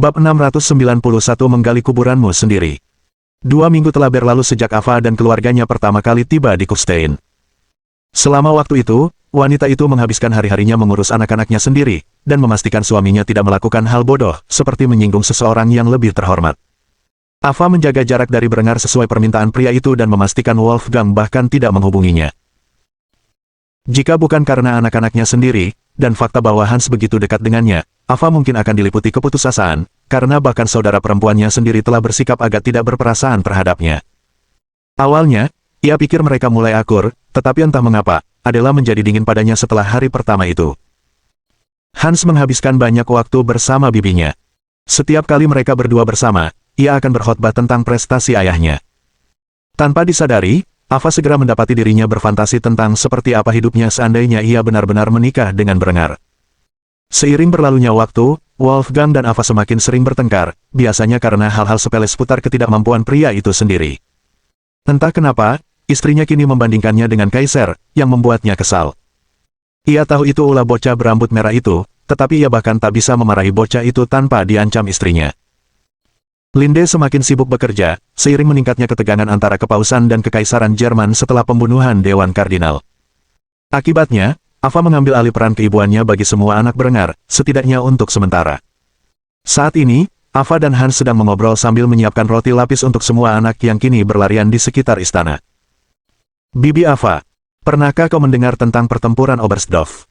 Bab 691 Menggali kuburanmu sendiri. 2 minggu telah berlalu sejak Ava dan keluarganya pertama kali tiba di Kufstein. Selama waktu itu, wanita itu menghabiskan hari-harinya mengurus anak-anaknya sendiri, dan memastikan suaminya tidak melakukan hal bodoh, seperti menyinggung seseorang yang lebih terhormat. Ava menjaga jarak dari Berengar sesuai permintaan pria itu dan memastikan Wolfgang bahkan tidak menghubunginya. Jika bukan karena anak-anaknya sendiri, dan fakta bahwa Hans begitu dekat dengannya, Ava mungkin akan diliputi keputusasaan, karena bahkan saudara perempuannya sendiri telah bersikap agak tidak berperasaan terhadapnya. Awalnya, ia pikir mereka mulai akur, tetapi entah mengapa, Adela menjadi dingin padanya setelah hari pertama itu. Hans menghabiskan banyak waktu bersama bibinya. Setiap kali mereka berdua bersama, ia akan berkhotbah tentang prestasi ayahnya. Tanpa disadari, Ava segera mendapati dirinya berfantasi tentang seperti apa hidupnya seandainya ia benar-benar menikah dengan Berengar. Seiring berlalunya waktu, Wolfgang dan Ava semakin sering bertengkar, biasanya karena hal-hal sepele seputar ketidakmampuan pria itu sendiri. Entah kenapa, istrinya kini membandingkannya dengan Kaiser, yang membuatnya kesal. Ia tahu itu ulah bocah berambut merah itu, tetapi ia bahkan tak bisa memarahi bocah itu tanpa diancam istrinya. Linde semakin sibuk bekerja, seiring meningkatnya ketegangan antara kepausan dan kekaisaran Jerman setelah pembunuhan Dewan Kardinal. Akibatnya, Ava mengambil alih peran keibuannya bagi semua anak Berengar, setidaknya untuk sementara. Saat ini, Ava dan Hans sedang mengobrol sambil menyiapkan roti lapis untuk semua anak yang kini berlarian di sekitar istana. Bibi Ava, pernahkah kau mendengar tentang pertempuran Oberstdorf?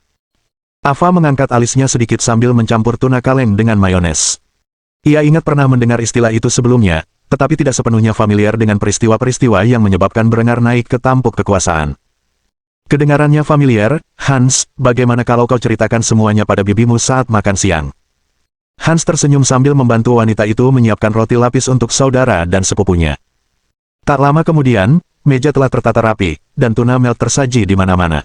Ava mengangkat alisnya sedikit sambil mencampur tuna kaleng dengan mayones. Ia ingat pernah mendengar istilah itu sebelumnya, tetapi tidak sepenuhnya familiar dengan peristiwa-peristiwa yang menyebabkan Berengar naik ke tampuk kekuasaan. Kedengarannya familiar. Hans, bagaimana kalau kau ceritakan semuanya pada bibimu saat makan siang? Hans tersenyum sambil membantu wanita itu menyiapkan roti lapis untuk saudara dan sepupunya. Tak lama kemudian, meja telah tertata rapi, dan tuna melt tersaji di mana-mana.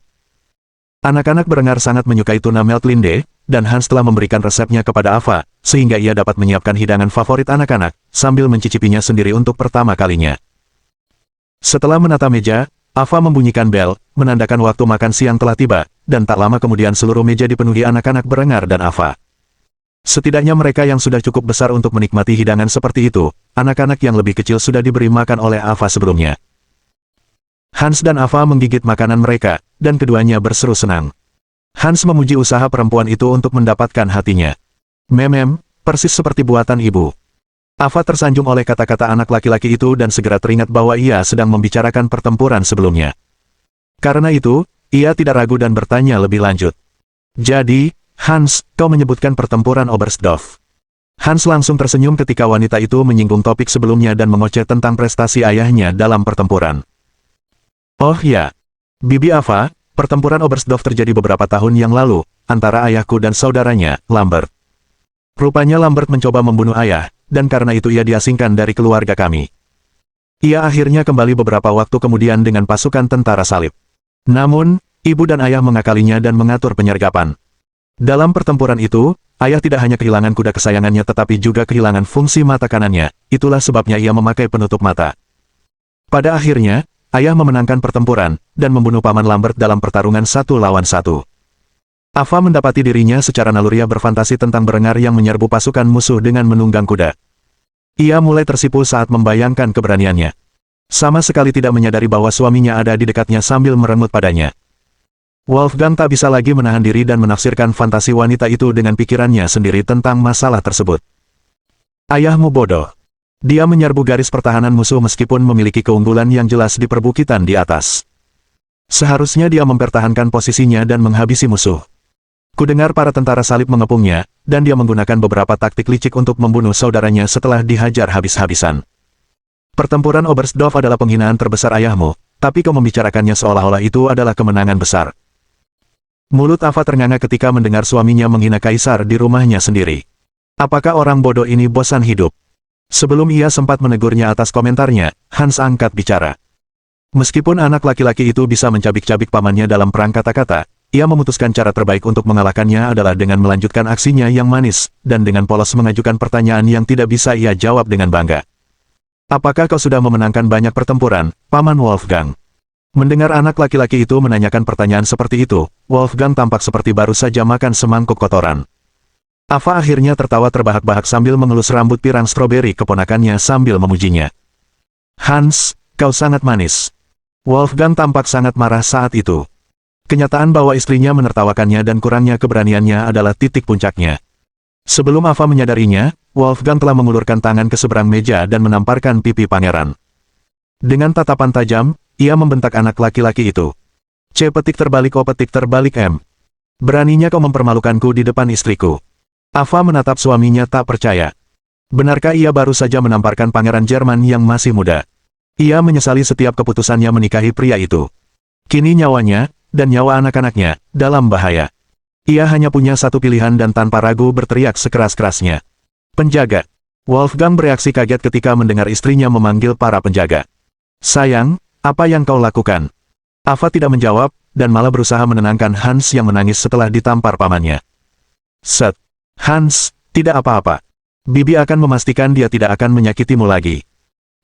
Anak-anak Berengar sangat menyukai tuna melt Linde, dan Hans telah memberikan resepnya kepada Ava, sehingga ia dapat menyiapkan hidangan favorit anak-anak, sambil mencicipinya sendiri untuk pertama kalinya. Setelah menata meja, Ava membunyikan bel, menandakan waktu makan siang telah tiba, dan tak lama kemudian seluruh meja dipenuhi anak-anak Berengar dan Ava. Setidaknya mereka yang sudah cukup besar untuk menikmati hidangan seperti itu, anak-anak yang lebih kecil sudah diberi makan oleh Ava sebelumnya. Hans dan Ava menggigit makanan mereka, dan keduanya berseru senang. Hans memuji usaha perempuan itu untuk mendapatkan hatinya. Memem, persis seperti buatan ibu. Ava tersanjung oleh kata-kata anak laki-laki itu dan segera teringat bahwa ia sedang membicarakan pertempuran sebelumnya. Karena itu, ia tidak ragu dan bertanya lebih lanjut. Jadi, Hans, kau menyebutkan pertempuran Oberstdorf. Hans langsung tersenyum ketika wanita itu menyinggung topik sebelumnya dan mengoceh tentang prestasi ayahnya dalam pertempuran. Oh ya, Bibi Ava, pertempuran Oberstdorf terjadi beberapa tahun yang lalu, antara ayahku dan saudaranya, Lambert. Rupanya Lambert mencoba membunuh ayah, dan karena itu ia diasingkan dari keluarga kami. Ia akhirnya kembali beberapa waktu kemudian dengan pasukan tentara salib. Namun, ibu dan ayah mengakalinya dan mengatur penyergapan. Dalam pertempuran itu, ayah tidak hanya kehilangan kuda kesayangannya tetapi juga kehilangan fungsi mata kanannya, itulah sebabnya ia memakai penutup mata. Pada akhirnya, ayah memenangkan pertempuran, dan membunuh Paman Lambert dalam pertarungan 1 lawan 1. Ava mendapati dirinya secara naluriah berfantasi tentang Berengar yang menyerbu pasukan musuh dengan menunggang kuda. Ia mulai tersipu saat membayangkan keberaniannya. Sama sekali tidak menyadari bahwa suaminya ada di dekatnya sambil merenggut padanya. Wolfgang tak bisa lagi menahan diri dan menafsirkan fantasi wanita itu dengan pikirannya sendiri tentang masalah tersebut. Ayahmu bodoh. Dia menyerbu garis pertahanan musuh meskipun memiliki keunggulan yang jelas di perbukitan di atas. Seharusnya dia mempertahankan posisinya dan menghabisi musuh. Kudengar para tentara salib mengepungnya, dan dia menggunakan beberapa taktik licik untuk membunuh saudaranya setelah dihajar habis-habisan. Pertempuran Oberstdorf adalah penghinaan terbesar ayahmu, tapi kau membicarakannya seolah-olah itu adalah kemenangan besar. Mulut Ava ternganga ketika mendengar suaminya menghina kaisar di rumahnya sendiri. Apakah orang bodoh ini bosan hidup? Sebelum ia sempat menegurnya atas komentarnya, Hans angkat bicara. Meskipun anak laki-laki itu bisa mencabik-cabik pamannya dalam perang kata-kata, ia memutuskan cara terbaik untuk mengalahkannya adalah dengan melanjutkan aksinya yang manis, dan dengan polos mengajukan pertanyaan yang tidak bisa ia jawab dengan bangga. Apakah kau sudah memenangkan banyak pertempuran, Paman Wolfgang? Mendengar anak laki-laki itu menanyakan pertanyaan seperti itu, Wolfgang tampak seperti baru saja makan semangkuk kotoran. Ava akhirnya tertawa terbahak-bahak sambil mengelus rambut pirang stroberi keponakannya sambil memujinya. Hans, kau sangat manis. Wolfgang tampak sangat marah saat itu. Kenyataan bahwa istrinya menertawakannya dan kurangnya keberaniannya adalah titik puncaknya. Sebelum Ava menyadarinya, Wolfgang telah mengulurkan tangan ke seberang meja dan menamparkan pipi pangeran. Dengan tatapan tajam, ia membentak anak laki-laki itu. C petik terbalik O petik terbalik M. Beraninya kau mempermalukanku di depan istriku. Ava menatap suaminya tak percaya. Benarkah ia baru saja menamparkan pangeran Jerman yang masih muda? Ia menyesali setiap keputusannya menikahi pria itu. Kini nyawanya, dan nyawa anak-anaknya, dalam bahaya. Ia hanya punya satu pilihan dan tanpa ragu berteriak sekeras-kerasnya. Penjaga. Wolfgang bereaksi kaget ketika mendengar istrinya memanggil para penjaga. Sayang, apa yang kau lakukan? Ava tidak menjawab, dan malah berusaha menenangkan Hans yang menangis setelah ditampar pamannya. Set. Hans, tidak apa-apa. Bibi akan memastikan dia tidak akan menyakitimu lagi.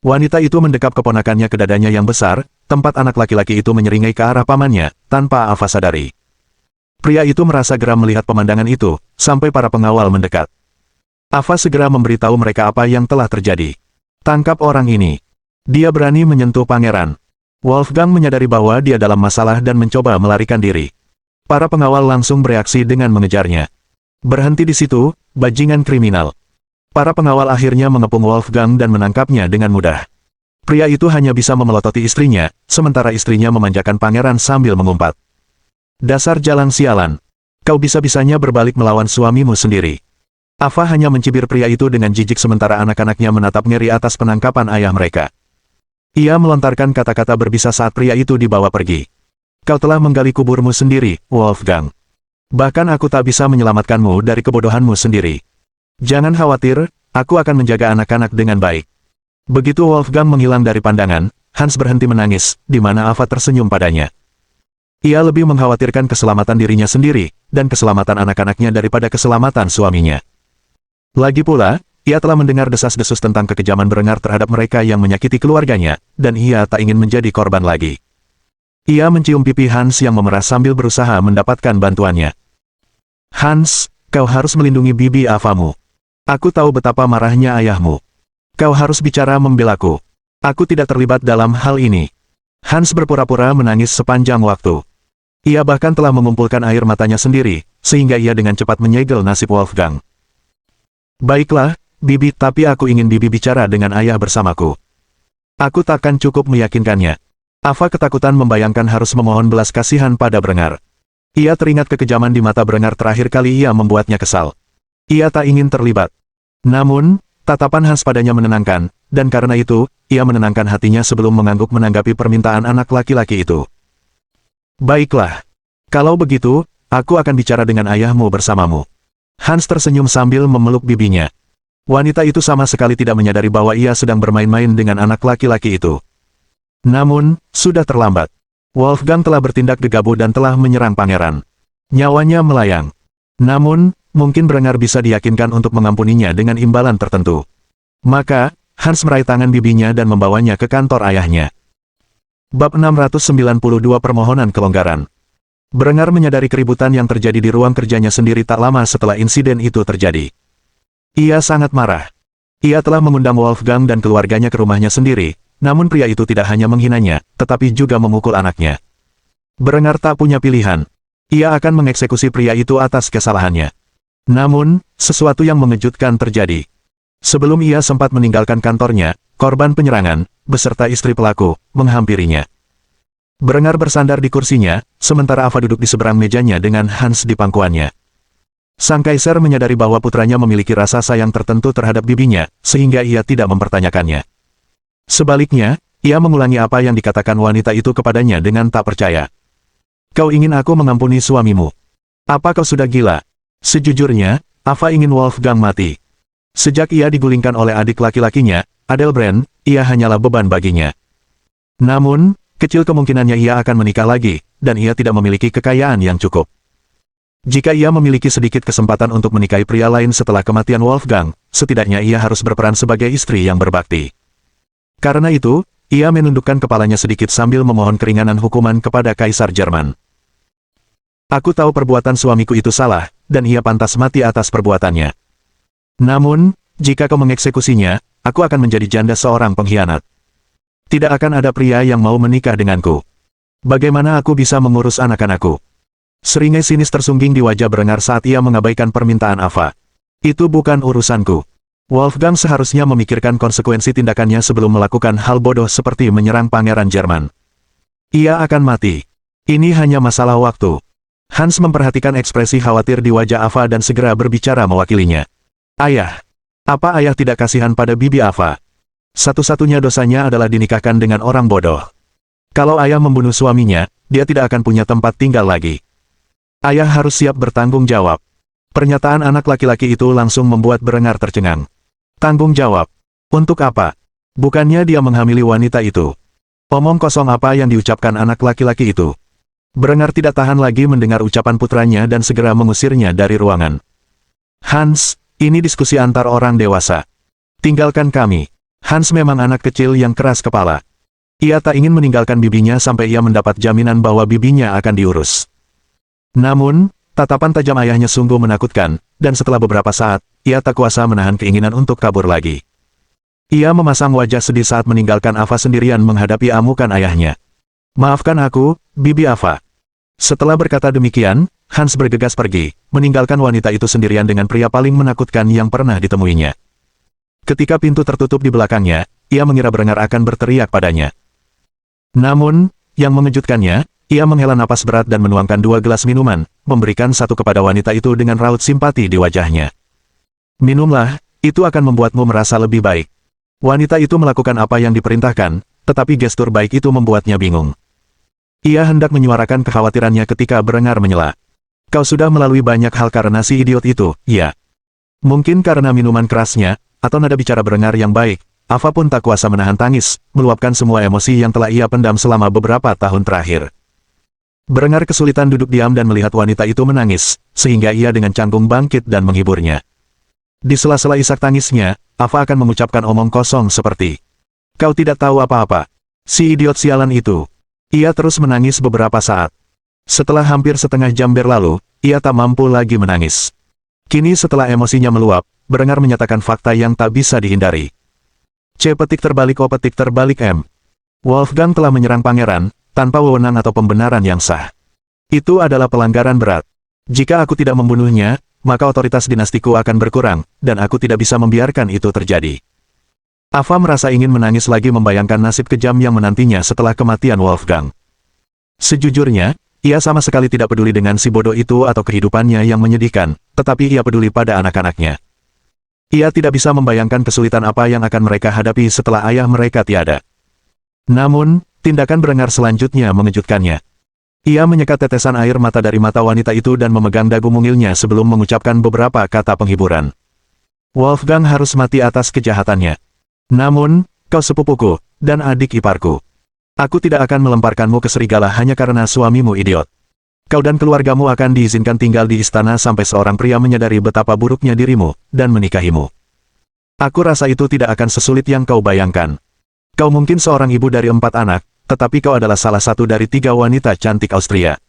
Wanita itu mendekap keponakannya ke dadanya yang besar, tempat anak laki-laki itu menyeringai ke arah pamannya, tanpa Ava sadari. Pria itu merasa geram melihat pemandangan itu, sampai para pengawal mendekat. Ava segera memberitahu mereka apa yang telah terjadi. Tangkap orang ini. Dia berani menyentuh pangeran. Wolfgang menyadari bahwa dia dalam masalah dan mencoba melarikan diri. Para pengawal langsung bereaksi dengan mengejarnya. Berhenti di situ, bajingan kriminal. Para pengawal akhirnya mengepung Wolfgang dan menangkapnya dengan mudah. Pria itu hanya bisa memelototi istrinya, sementara istrinya memanjakan pangeran sambil mengumpat. Dasar jalang sialan. Kau bisa-bisanya berbalik melawan suamimu sendiri. Ava hanya mencibir pria itu dengan jijik sementara anak-anaknya menatap ngeri atas penangkapan ayah mereka. Ia melontarkan kata-kata berbisa saat pria itu dibawa pergi. Kau telah menggali kuburmu sendiri, Wolfgang. Bahkan aku tak bisa menyelamatkanmu dari kebodohanmu sendiri. Jangan khawatir, aku akan menjaga anak-anak dengan baik. Begitu Wolfgang menghilang dari pandangan, Hans berhenti menangis, di mana Ava tersenyum padanya. Ia lebih mengkhawatirkan keselamatan dirinya sendiri, dan keselamatan anak-anaknya daripada keselamatan suaminya. Lagi pula, ia telah mendengar desas-desus tentang kekejaman Berengar terhadap mereka yang menyakiti keluarganya, dan ia tak ingin menjadi korban lagi. Ia mencium pipi Hans yang memerah sambil berusaha mendapatkan bantuannya. Hans, kau harus melindungi bibi Avamu. Aku tahu betapa marahnya ayahmu. Kau harus bicara membelaku. Aku tidak terlibat dalam hal ini. Hans berpura-pura menangis sepanjang waktu. Ia bahkan telah mengumpulkan air matanya sendiri, sehingga ia dengan cepat menyegel nasib Wolfgang. Baiklah, bibi, tapi aku ingin bibi bicara dengan ayah bersamaku. Aku takkan cukup meyakinkannya. Ava ketakutan membayangkan harus memohon belas kasihan pada Berengar. Ia teringat kekejaman di mata Berengar terakhir kali ia membuatnya kesal. Ia tak ingin terlibat. Namun, tatapan Hans padanya menenangkan, dan karena itu, ia menenangkan hatinya sebelum mengangguk menanggapi permintaan anak laki-laki itu. Baiklah. Kalau begitu, aku akan bicara dengan ayahmu bersamamu. Hans tersenyum sambil memeluk bibinya. Wanita itu sama sekali tidak menyadari bahwa ia sedang bermain-main dengan anak laki-laki itu. Namun, sudah terlambat. Wolfgang telah bertindak gegabah dan telah menyerang pangeran. Nyawanya melayang. Namun, mungkin Berengar bisa diyakinkan untuk mengampuninya dengan imbalan tertentu. Maka, Hans meraih tangan bibinya dan membawanya ke kantor ayahnya. Bab 692 Permohonan Kelonggaran. Berengar menyadari keributan yang terjadi di ruang kerjanya sendiri tak lama setelah insiden itu terjadi. Ia sangat marah. Ia telah mengundang Wolfgang dan keluarganya ke rumahnya sendiri, namun pria itu tidak hanya menghinanya, tetapi juga memukul anaknya. Berengar tak punya pilihan. Ia akan mengeksekusi pria itu atas kesalahannya. Namun, sesuatu yang mengejutkan terjadi. Sebelum ia sempat meninggalkan kantornya, korban penyerangan, beserta istri pelaku, menghampirinya. Berengar bersandar di kursinya, sementara Ava duduk di seberang mejanya dengan Hans di pangkuannya. Sang kaisar menyadari bahwa putranya memiliki rasa sayang tertentu terhadap bibinya, sehingga ia tidak mempertanyakannya. Sebaliknya, ia mengulangi apa yang dikatakan wanita itu kepadanya dengan tak percaya. Kau ingin aku mengampuni suamimu? Apa kau sudah gila? Sejujurnya, Ava ingin Wolfgang mati. Sejak ia digulingkan oleh adik laki-lakinya, Adelbrand, ia hanyalah beban baginya. Namun, kecil kemungkinannya ia akan menikah lagi, dan ia tidak memiliki kekayaan yang cukup. Jika ia memiliki sedikit kesempatan untuk menikahi pria lain setelah kematian Wolfgang, setidaknya ia harus berperan sebagai istri yang berbakti. Karena itu, ia menundukkan kepalanya sedikit sambil memohon keringanan hukuman kepada Kaisar Jerman. Aku tahu perbuatan suamiku itu salah, dan ia pantas mati atas perbuatannya. Namun, jika kau mengeksekusinya, aku akan menjadi janda seorang pengkhianat. Tidak akan ada pria yang mau menikah denganku. Bagaimana aku bisa mengurus anak-anakku? Seringai sinis tersungging di wajah Berengar saat ia mengabaikan permintaan Ava. Itu bukan urusanku. Wolfgang seharusnya memikirkan konsekuensi tindakannya sebelum melakukan hal bodoh seperti menyerang Pangeran Jerman. Ia akan mati. Ini hanya masalah waktu. Hans memperhatikan ekspresi khawatir di wajah Ava dan segera berbicara mewakilinya. Ayah. Apa ayah tidak kasihan pada bibi Ava? Satu-satunya dosanya adalah dinikahkan dengan orang bodoh. Kalau ayah membunuh suaminya, dia tidak akan punya tempat tinggal lagi. Ayah harus siap bertanggung jawab. Pernyataan anak laki-laki itu langsung membuat Berengar tercengang. Tanggung jawab? Untuk apa? Bukannya dia menghamili wanita itu? Omong kosong apa yang diucapkan anak laki-laki itu? Berengar tidak tahan lagi mendengar ucapan putranya dan segera mengusirnya dari ruangan. Hans, ini diskusi antar orang dewasa. Tinggalkan kami. Hans memang anak kecil yang keras kepala. Ia tak ingin meninggalkan bibinya sampai ia mendapat jaminan bahwa bibinya akan diurus. Namun, tatapan tajam ayahnya sungguh menakutkan, dan setelah beberapa saat, ia tak kuasa menahan keinginan untuk kabur lagi. Ia memasang wajah sedih saat meninggalkan Ava sendirian menghadapi amukan ayahnya. Maafkan aku, Bibi Ava. Setelah berkata demikian, Hans bergegas pergi, meninggalkan wanita itu sendirian dengan pria paling menakutkan yang pernah ditemuinya. Ketika pintu tertutup di belakangnya, ia mengira Berengar akan berteriak padanya. Namun, yang mengejutkannya, ia menghela napas berat dan menuangkan 2 gelas minuman, memberikan satu kepada wanita itu dengan raut simpati di wajahnya. Minumlah, itu akan membuatmu merasa lebih baik. Wanita itu melakukan apa yang diperintahkan, tetapi gestur baik itu membuatnya bingung. Ia hendak menyuarakan kekhawatirannya ketika Berengar menyela. Kau sudah melalui banyak hal karena si idiot itu, ya. Mungkin karena minuman kerasnya, atau nada bicara Berengar yang baik, Ava pun tak kuasa menahan tangis, meluapkan semua emosi yang telah ia pendam selama beberapa tahun terakhir. Berengar kesulitan duduk diam dan melihat wanita itu menangis, sehingga ia dengan canggung bangkit dan menghiburnya. Di sela-sela isak tangisnya, Ava akan mengucapkan omong kosong seperti, "Kau tidak tahu apa-apa. Si idiot sialan itu." Ia terus menangis beberapa saat. Setelah hampir setengah jam berlalu, ia tak mampu lagi menangis. Kini setelah emosinya meluap, Berengar menyatakan fakta yang tak bisa dihindari. C petik terbalik O petik terbalik M. Wolfgang telah menyerang pangeran, tanpa wewenang atau pembenaran yang sah. Itu adalah pelanggaran berat. Jika aku tidak membunuhnya, maka otoritas dinastiku akan berkurang, dan aku tidak bisa membiarkan itu terjadi. Ava merasa ingin menangis lagi membayangkan nasib kejam yang menantinya setelah kematian Wolfgang. Sejujurnya, ia sama sekali tidak peduli dengan si bodoh itu atau kehidupannya yang menyedihkan, tetapi ia peduli pada anak-anaknya. Ia tidak bisa membayangkan kesulitan apa yang akan mereka hadapi setelah ayah mereka tiada. Namun, tindakan Berengar selanjutnya mengejutkannya. Ia menyekat tetesan air mata dari mata wanita itu dan memegang dagu mungilnya sebelum mengucapkan beberapa kata penghiburan. Wolfgang harus mati atas kejahatannya. Namun, kau sepupuku, dan adik iparku. Aku tidak akan melemparkanmu ke serigala hanya karena suamimu idiot. Kau dan keluargamu akan diizinkan tinggal di istana sampai seorang pria menyadari betapa buruknya dirimu, dan menikahimu. Aku rasa itu tidak akan sesulit yang kau bayangkan. Kau mungkin seorang ibu dari 4 anak, tetapi kau adalah salah satu dari 3 wanita cantik Austria.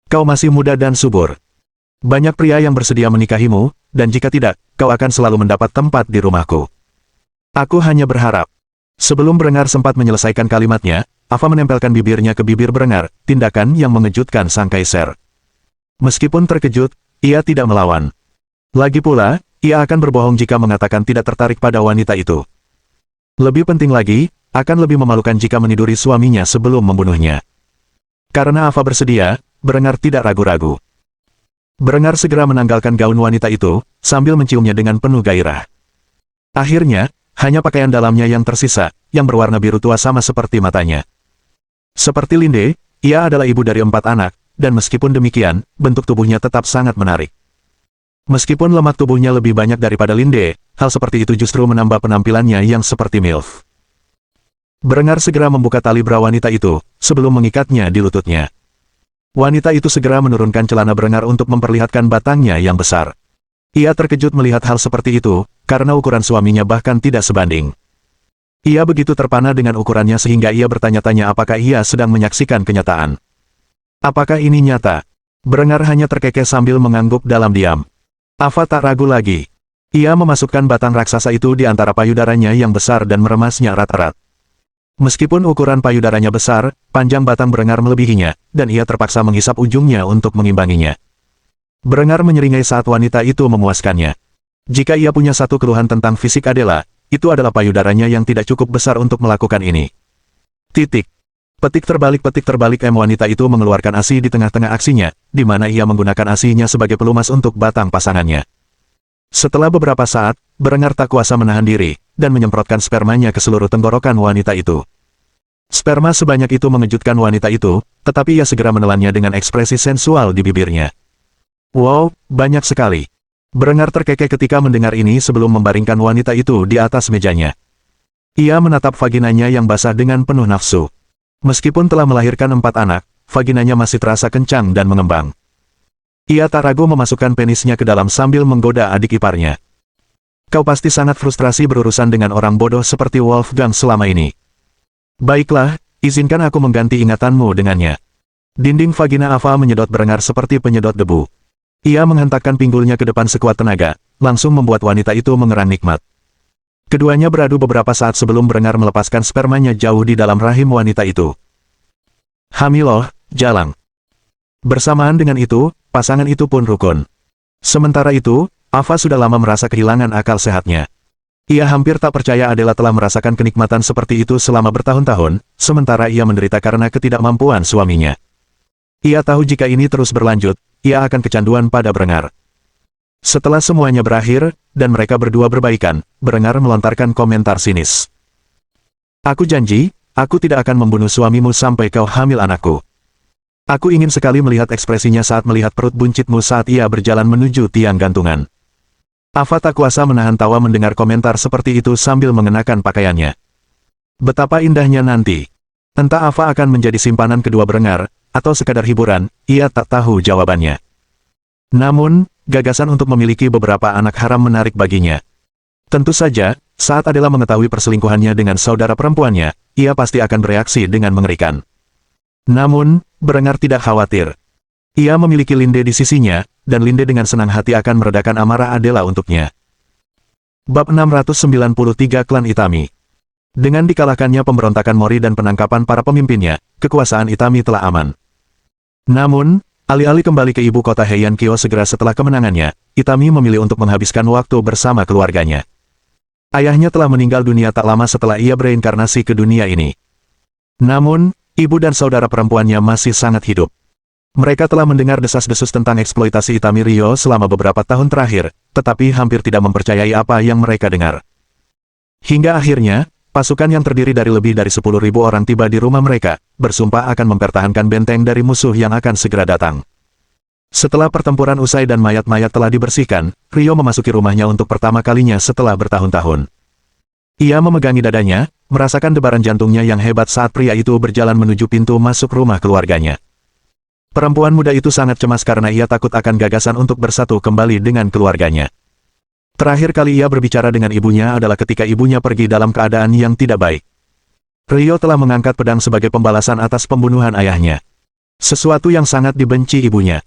Kau masih muda dan subur. Banyak pria yang bersedia menikahimu, dan jika tidak, kau akan selalu mendapat tempat di rumahku. Aku hanya berharap. Sebelum Berengar sempat menyelesaikan kalimatnya, Ava menempelkan bibirnya ke bibir Berengar, tindakan yang mengejutkan sang kaisar. Meskipun terkejut, ia tidak melawan. Lagi pula, ia akan berbohong jika mengatakan tidak tertarik pada wanita itu. Lebih penting lagi, akan lebih memalukan jika meniduri suaminya sebelum membunuhnya. Karena Ava bersedia, Berengar tidak ragu-ragu. Berengar segera menanggalkan gaun wanita itu, sambil menciumnya dengan penuh gairah. Akhirnya, hanya pakaian dalamnya yang tersisa, yang berwarna biru tua sama seperti matanya. Seperti Linde, ia adalah ibu dari 4 anak, dan meskipun demikian, bentuk tubuhnya tetap sangat menarik. Meskipun lemak tubuhnya lebih banyak daripada Linde, hal seperti itu justru menambah penampilannya yang seperti MILF. Berengar segera membuka tali bra wanita itu, sebelum mengikatnya di lututnya. Wanita itu segera menurunkan celana Berengar untuk memperlihatkan batangnya yang besar. Ia terkejut melihat hal seperti itu, karena ukuran suaminya bahkan tidak sebanding. Ia begitu terpana dengan ukurannya sehingga ia bertanya-tanya apakah ia sedang menyaksikan kenyataan. Apakah ini nyata? Berengar hanya terkekeh sambil mengangguk dalam diam. Ava tak ragu lagi. Ia memasukkan batang raksasa itu di antara payudaranya yang besar dan meremasnya erat-erat. Meskipun ukuran payudaranya besar, panjang batang berengar melebihinya, dan ia terpaksa menghisap ujungnya untuk mengimbanginya. Berengar menyeringai saat wanita itu memuaskannya. Jika ia punya satu keluhan tentang fisik Adela, itu adalah payudaranya yang tidak cukup besar untuk melakukan ini. Titik. Petik terbalik wanita itu mengeluarkan ASI di tengah-tengah aksinya, di mana ia menggunakan ASI-nya sebagai pelumas untuk batang pasangannya. Setelah beberapa saat, Berengar tak kuasa menahan diri, dan menyemprotkan spermanya ke seluruh tenggorokan wanita itu. Sperma sebanyak itu mengejutkan wanita itu, tetapi ia segera menelannya dengan ekspresi sensual di bibirnya. Wow, banyak sekali. Berengar terkekeh ketika mendengar ini sebelum membaringkan wanita itu di atas mejanya. Ia menatap vaginanya yang basah dengan penuh nafsu. Meskipun telah melahirkan 4 anak, vaginanya masih terasa kencang dan mengembang. Ia tak ragu memasukkan penisnya ke dalam sambil menggoda adik iparnya. Kau pasti sangat frustrasi berurusan dengan orang bodoh seperti Wolfgang selama ini. Baiklah, izinkan aku mengganti ingatanmu dengannya. Dinding vagina Ava menyedot Berengar seperti penyedot debu. Ia menghentakkan pinggulnya ke depan sekuat tenaga, langsung membuat wanita itu mengerang nikmat. Keduanya beradu beberapa saat sebelum Berengar melepaskan spermanya jauh di dalam rahim wanita itu. Hamiloh, jalang. Bersamaan dengan itu, pasangan itu pun rukun. Sementara itu, Ava sudah lama merasa kehilangan akal sehatnya. Ia hampir tak percaya Adela telah merasakan kenikmatan seperti itu selama bertahun-tahun, sementara ia menderita karena ketidakmampuan suaminya. Ia tahu jika ini terus berlanjut, ia akan kecanduan pada Berengar. Setelah semuanya berakhir, dan mereka berdua berbaikan, Berengar melontarkan komentar sinis. Aku janji, aku tidak akan membunuh suamimu sampai kau hamil anakku. Aku ingin sekali melihat ekspresinya saat melihat perut buncitmu saat ia berjalan menuju tiang gantungan. Ava tak kuasa menahan tawa mendengar komentar seperti itu sambil mengenakan pakaiannya. Betapa indahnya nanti. Entah Ava akan menjadi simpanan kedua Berengar, atau sekadar hiburan, ia tak tahu jawabannya. Namun, gagasan untuk memiliki beberapa anak haram menarik baginya. Tentu saja, saat Adela mengetahui perselingkuhannya dengan saudara perempuannya, ia pasti akan bereaksi dengan mengerikan. Namun, Berengar tidak khawatir. Ia memiliki Linde di sisinya, dan Linde dengan senang hati akan meredakan amarah Adela untuknya. Bab 693 Klan Itami. Dengan dikalahkannya pemberontakan Mori dan penangkapan para pemimpinnya, kekuasaan Itami telah aman. Namun, alih-alih kembali ke ibu kota Heian-kyo segera setelah kemenangannya, Itami memilih untuk menghabiskan waktu bersama keluarganya. Ayahnya telah meninggal dunia tak lama setelah ia bereinkarnasi ke dunia ini. Namun, ibu dan saudara perempuannya masih sangat hidup. Mereka telah mendengar desas-desus tentang eksploitasi Itami Ryo selama beberapa tahun terakhir, tetapi hampir tidak mempercayai apa yang mereka dengar. Hingga akhirnya, pasukan yang terdiri dari lebih dari 10.000 orang tiba di rumah mereka, bersumpah akan mempertahankan benteng dari musuh yang akan segera datang. Setelah pertempuran usai dan mayat-mayat telah dibersihkan, Ryo memasuki rumahnya untuk pertama kalinya setelah bertahun-tahun. Ia memegangi dadanya, merasakan debaran jantungnya yang hebat saat pria itu berjalan menuju pintu masuk rumah keluarganya. Perempuan muda itu sangat cemas karena ia takut akan gagasan untuk bersatu kembali dengan keluarganya. Terakhir kali ia berbicara dengan ibunya adalah ketika ibunya pergi dalam keadaan yang tidak baik. Ryo telah mengangkat pedang sebagai pembalasan atas pembunuhan ayahnya. Sesuatu yang sangat dibenci ibunya.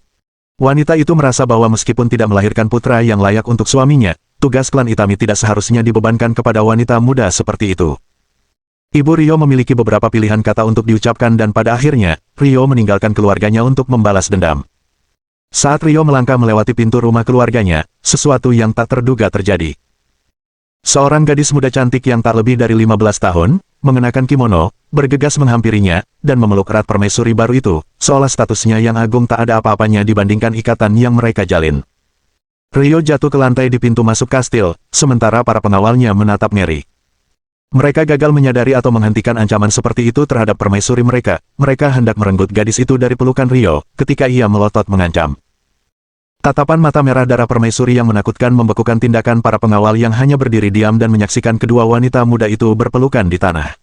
Wanita itu merasa bahwa meskipun tidak melahirkan putra yang layak untuk suaminya, tugas klan Itami tidak seharusnya dibebankan kepada wanita muda seperti itu. Ibu Ryo memiliki beberapa pilihan kata untuk diucapkan dan pada akhirnya, Ryo meninggalkan keluarganya untuk membalas dendam. Saat Ryo melangkah melewati pintu rumah keluarganya, sesuatu yang tak terduga terjadi. Seorang gadis muda cantik yang tak lebih dari 15 tahun, mengenakan kimono, bergegas menghampirinya, dan memeluk erat permaisuri baru itu, seolah statusnya yang agung tak ada apa-apanya dibandingkan ikatan yang mereka jalin. Ryo jatuh ke lantai di pintu masuk kastil, sementara para pengawalnya menatap ngeri. Mereka gagal menyadari atau menghentikan ancaman seperti itu terhadap permaisuri mereka. Mereka hendak merenggut gadis itu dari pelukan Ryo, ketika ia melotot mengancam. Tatapan mata merah darah permaisuri yang menakutkan membekukan tindakan para pengawal yang hanya berdiri diam dan menyaksikan kedua wanita muda itu berpelukan di tanah.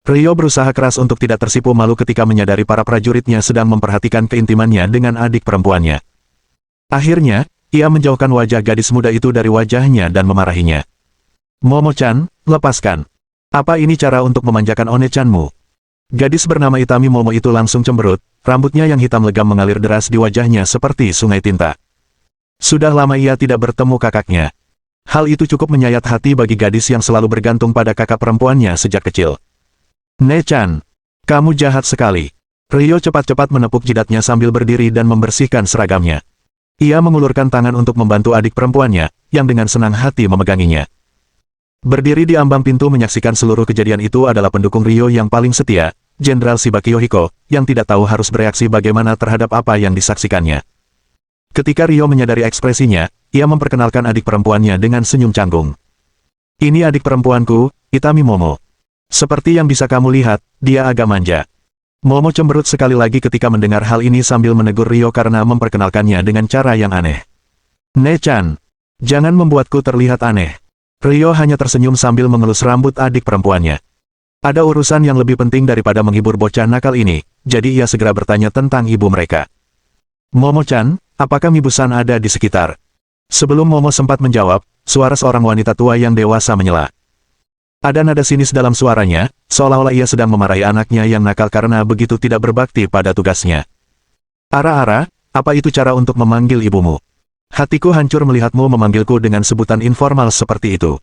Ryo berusaha keras untuk tidak tersipu malu ketika menyadari para prajuritnya sedang memperhatikan keintimannya dengan adik perempuannya. Akhirnya, ia menjauhkan wajah gadis muda itu dari wajahnya dan memarahinya. Momo-chan, lepaskan. Apa ini cara untuk memanjakan One-chanmu? Gadis bernama Itami Momo itu langsung cemberut, rambutnya yang hitam legam mengalir deras di wajahnya seperti sungai tinta. Sudah lama ia tidak bertemu kakaknya. Hal itu cukup menyayat hati bagi gadis yang selalu bergantung pada kakak perempuannya sejak kecil. "Ne-chan, kamu jahat sekali." Ryo cepat-cepat menepuk jidatnya sambil berdiri dan membersihkan seragamnya. Ia mengulurkan tangan untuk membantu adik perempuannya, yang dengan senang hati memeganginya. Berdiri di ambang pintu menyaksikan seluruh kejadian itu adalah pendukung Ryo yang paling setia, Jenderal Shibaki Yohiko, yang tidak tahu harus bereaksi bagaimana terhadap apa yang disaksikannya. Ketika Ryo menyadari ekspresinya, ia memperkenalkan adik perempuannya dengan senyum canggung. "Ini adik perempuanku, Itami Momo. Seperti yang bisa kamu lihat, dia agak manja." Momo cemberut sekali lagi ketika mendengar hal ini sambil menegur Ryo karena memperkenalkannya dengan cara yang aneh. "Ne-chan, jangan membuatku terlihat aneh." Ryo hanya tersenyum sambil mengelus rambut adik perempuannya. Ada urusan yang lebih penting daripada menghibur bocah nakal ini, jadi ia segera bertanya tentang ibu mereka. "Momo-chan, apakah Mibu-san ada di sekitar?" Sebelum Momo sempat menjawab, suara seorang wanita tua yang dewasa menyela. Ada nada sinis dalam suaranya, seolah-olah ia sedang memarahi anaknya yang nakal karena begitu tidak berbakti pada tugasnya. "Ara-ara, apa itu cara untuk memanggil ibumu? Hatiku hancur melihatmu memanggilku dengan sebutan informal seperti itu.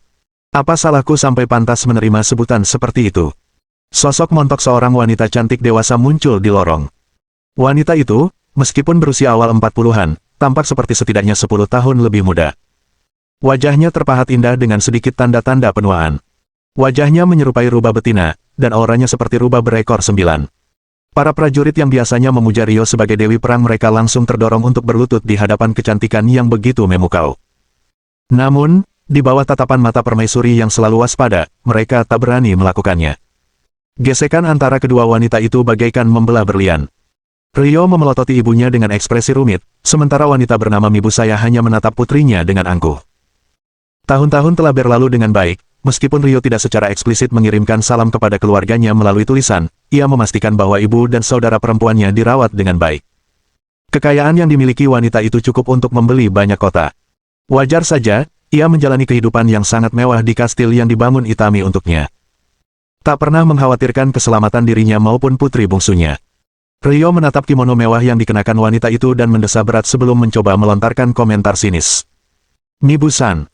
Apa salahku sampai pantas menerima sebutan seperti itu?" Sosok montok seorang wanita cantik dewasa muncul di lorong. Wanita itu, meskipun berusia awal 40-an, tampak seperti setidaknya 10 tahun lebih muda. Wajahnya terpahat indah dengan sedikit tanda-tanda penuaan. Wajahnya menyerupai rubah betina, dan auranya seperti rubah berekor 9. Para prajurit yang biasanya memuja Ryo sebagai dewi perang mereka langsung terdorong untuk berlutut di hadapan kecantikan yang begitu memukau. Namun, di bawah tatapan mata permaisuri yang selalu waspada, mereka tak berani melakukannya. Gesekan antara kedua wanita itu bagaikan membelah berlian. Ryo memelototi ibunya dengan ekspresi rumit, sementara wanita bernama Mibusaya hanya menatap putrinya dengan angkuh. Tahun-tahun telah berlalu dengan baik, meskipun Ryo tidak secara eksplisit mengirimkan salam kepada keluarganya melalui tulisan, ia memastikan bahwa ibu dan saudara perempuannya dirawat dengan baik. Kekayaan yang dimiliki wanita itu cukup untuk membeli banyak kota. Wajar saja, ia menjalani kehidupan yang sangat mewah di kastil yang dibangun Itami untuknya. Tak pernah mengkhawatirkan keselamatan dirinya maupun putri bungsunya. Ryo menatap kimono mewah yang dikenakan wanita itu dan mendesah berat sebelum mencoba melontarkan komentar sinis. "Mibu-san."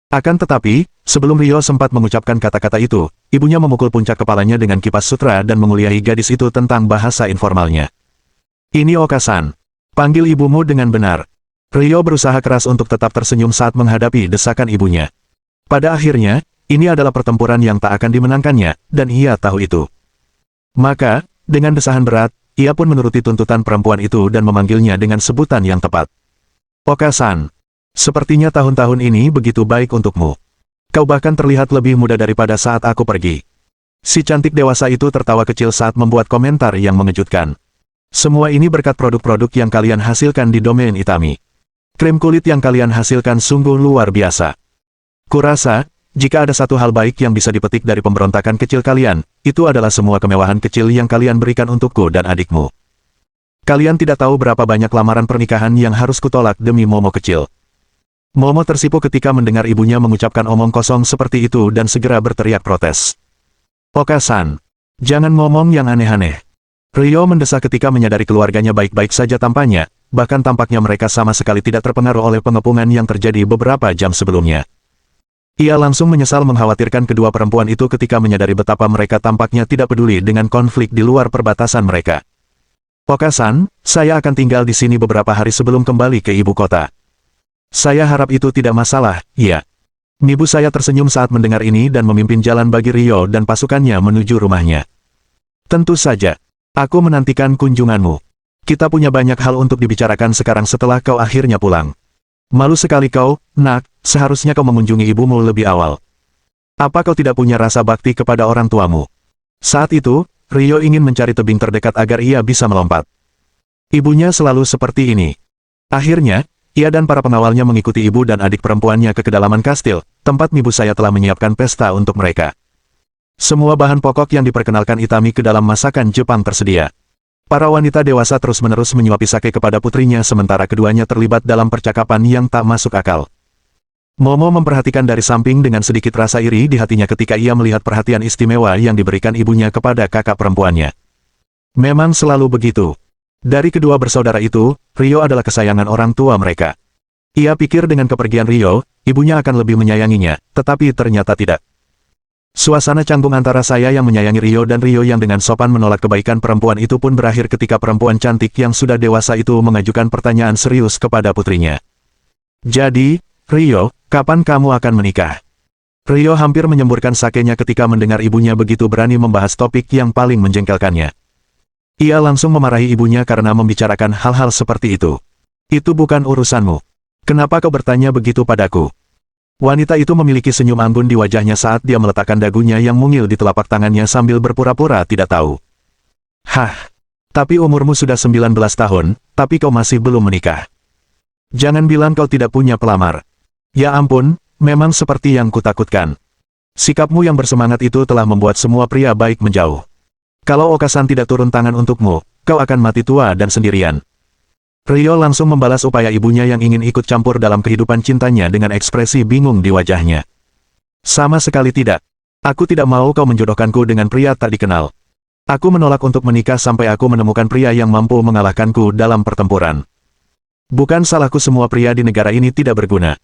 Akan tetapi, sebelum Ryo sempat mengucapkan kata-kata itu, ibunya memukul puncak kepalanya dengan kipas sutra dan menguliahi gadis itu tentang bahasa informalnya. "Ini Oka-san. Panggil ibumu dengan benar." Ryo berusaha keras untuk tetap tersenyum saat menghadapi desakan ibunya. Pada akhirnya, ini adalah pertempuran yang tak akan dimenangkannya, dan ia tahu itu. Maka, dengan desahan berat, ia pun menuruti tuntutan perempuan itu dan memanggilnya dengan sebutan yang tepat. "Oka-san. Sepertinya tahun-tahun ini begitu baik untukmu. Kau bahkan terlihat lebih muda daripada saat aku pergi." Si cantik dewasa itu tertawa kecil saat membuat komentar yang mengejutkan. "Semua ini berkat produk-produk yang kalian hasilkan di domain Itami. Krim kulit yang kalian hasilkan sungguh luar biasa. Kurasa, jika ada satu hal baik yang bisa dipetik dari pemberontakan kecil kalian, itu adalah semua kemewahan kecil yang kalian berikan untukku dan adikmu. Kalian tidak tahu berapa banyak lamaran pernikahan yang harus kutolak demi Momo kecil." Momo tersipu ketika mendengar ibunya mengucapkan omong kosong seperti itu dan segera berteriak protes. "Oka-san, jangan ngomong yang aneh-aneh." Ryo mendesah ketika menyadari keluarganya baik-baik saja tampaknya, bahkan tampaknya mereka sama sekali tidak terpengaruh oleh pengepungan yang terjadi beberapa jam sebelumnya. Ia langsung menyesal mengkhawatirkan kedua perempuan itu ketika menyadari betapa mereka tampaknya tidak peduli dengan konflik di luar perbatasan mereka. "Oka-san, saya akan tinggal di sini beberapa hari sebelum kembali ke ibu kota." "Saya harap itu tidak masalah, iya." Mibusaya tersenyum saat mendengar ini dan memimpin jalan bagi Ryo dan pasukannya menuju rumahnya. "Tentu saja. Aku menantikan kunjunganmu. Kita punya banyak hal untuk dibicarakan sekarang setelah kau akhirnya pulang. Malu sekali kau, nak, seharusnya kau mengunjungi ibumu lebih awal. Apa kau tidak punya rasa bakti kepada orang tuamu?" Saat itu, Ryo ingin mencari tebing terdekat agar ia bisa melompat. Ibunya selalu seperti ini. Akhirnya, ia dan para pengawalnya mengikuti ibu dan adik perempuannya ke kedalaman kastil, tempat Mibusaya telah menyiapkan pesta untuk mereka. Semua bahan pokok yang diperkenalkan Itami ke dalam masakan Jepang tersedia. Para wanita dewasa terus-menerus menyuapi sake kepada putrinya sementara keduanya terlibat dalam percakapan yang tak masuk akal. Momo memperhatikan dari samping dengan sedikit rasa iri di hatinya ketika ia melihat perhatian istimewa yang diberikan ibunya kepada kakak perempuannya. Memang selalu begitu. Dari kedua bersaudara itu, Rio adalah kesayangan orang tua mereka. Ia pikir dengan kepergian Rio, ibunya akan lebih menyayanginya, tetapi ternyata tidak. Suasana canggung antara saya yang menyayangi Rio dan Rio yang dengan sopan menolak kebaikan perempuan itu pun berakhir ketika perempuan cantik yang sudah dewasa itu mengajukan pertanyaan serius kepada putrinya. Jadi, Rio, kapan kamu akan menikah? Rio hampir menyemburkan sakenya ketika mendengar ibunya begitu berani membahas topik yang paling menjengkelkannya. Ia langsung memarahi ibunya karena membicarakan hal-hal seperti itu. Itu bukan urusanmu. Kenapa kau bertanya begitu padaku? Wanita itu memiliki senyum anggun di wajahnya saat dia meletakkan dagunya yang mungil di telapak tangannya sambil berpura-pura tidak tahu. Hah, tapi umurmu sudah 19 tahun, tapi kau masih belum menikah. Jangan bilang kau tidak punya pelamar. Ya ampun, memang seperti yang kutakutkan. Sikapmu yang bersemangat itu telah membuat semua pria baik menjauh. Kalau Okasan tidak turun tangan untukmu, kau akan mati tua dan sendirian. Rio langsung membalas upaya ibunya yang ingin ikut campur dalam kehidupan cintanya dengan ekspresi bingung di wajahnya. Sama sekali tidak. Aku tidak mau kau menjodohkanku dengan pria tak dikenal. Aku menolak untuk menikah sampai aku menemukan pria yang mampu mengalahkanku dalam pertempuran. Bukan salahku semua pria di negara ini tidak berguna.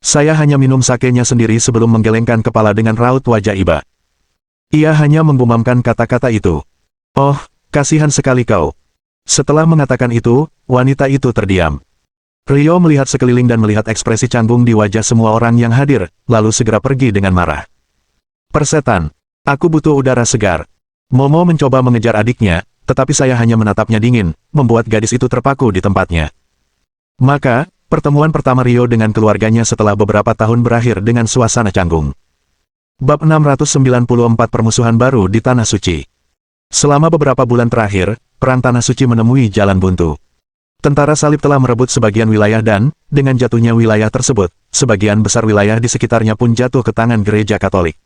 Saya hanya minum sakenya sendiri sebelum menggelengkan kepala dengan raut wajah iba. Ia hanya menggumamkan kata-kata itu. Oh, kasihan sekali kau. Setelah mengatakan itu, wanita itu terdiam. Rio melihat sekeliling dan melihat ekspresi canggung di wajah semua orang yang hadir, lalu segera pergi dengan marah. Persetan, aku butuh udara segar. Momo mencoba mengejar adiknya, tetapi saya hanya menatapnya dingin, membuat gadis itu terpaku di tempatnya. Maka, pertemuan pertama Rio dengan keluarganya setelah beberapa tahun berakhir dengan suasana canggung. Bab 694 Permusuhan Baru di Tanah Suci. Selama beberapa bulan terakhir, perang Tanah Suci menemui jalan buntu. Tentara salib telah merebut sebagian wilayah dan, dengan jatuhnya wilayah tersebut, sebagian besar wilayah di sekitarnya pun jatuh ke tangan gereja Katolik.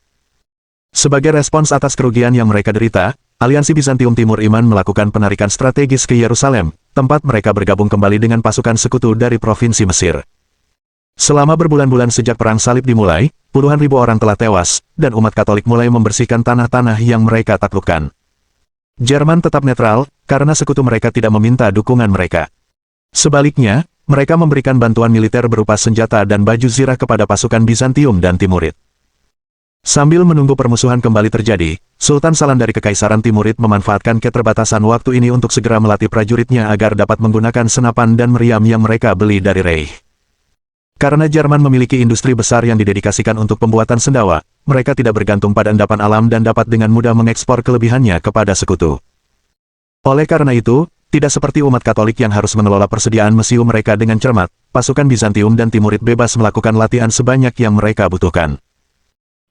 Sebagai respons atas kerugian yang mereka derita, Aliansi Bizantium Timur Iman melakukan penarikan strategis ke Yerusalem, tempat mereka bergabung kembali dengan pasukan sekutu dari Provinsi Mesir. Selama berbulan-bulan sejak perang salib dimulai, puluhan ribu orang telah tewas, dan umat Katolik mulai membersihkan tanah-tanah yang mereka taklukkan. Jerman tetap netral, karena sekutu mereka tidak meminta dukungan mereka. Sebaliknya, mereka memberikan bantuan militer berupa senjata dan baju zirah kepada pasukan Bizantium dan Timurid. Sambil menunggu permusuhan kembali terjadi, Sultan Salan dari Kekaisaran Timurid memanfaatkan keterbatasan waktu ini untuk segera melatih prajuritnya agar dapat menggunakan senapan dan meriam yang mereka beli dari Reich. Karena Jerman memiliki industri besar yang didedikasikan untuk pembuatan sendawa, mereka tidak bergantung pada endapan alam dan dapat dengan mudah mengekspor kelebihannya kepada sekutu. Oleh karena itu, tidak seperti umat Katolik yang harus mengelola persediaan mesiu mereka dengan cermat, pasukan Bizantium dan Timurid bebas melakukan latihan sebanyak yang mereka butuhkan.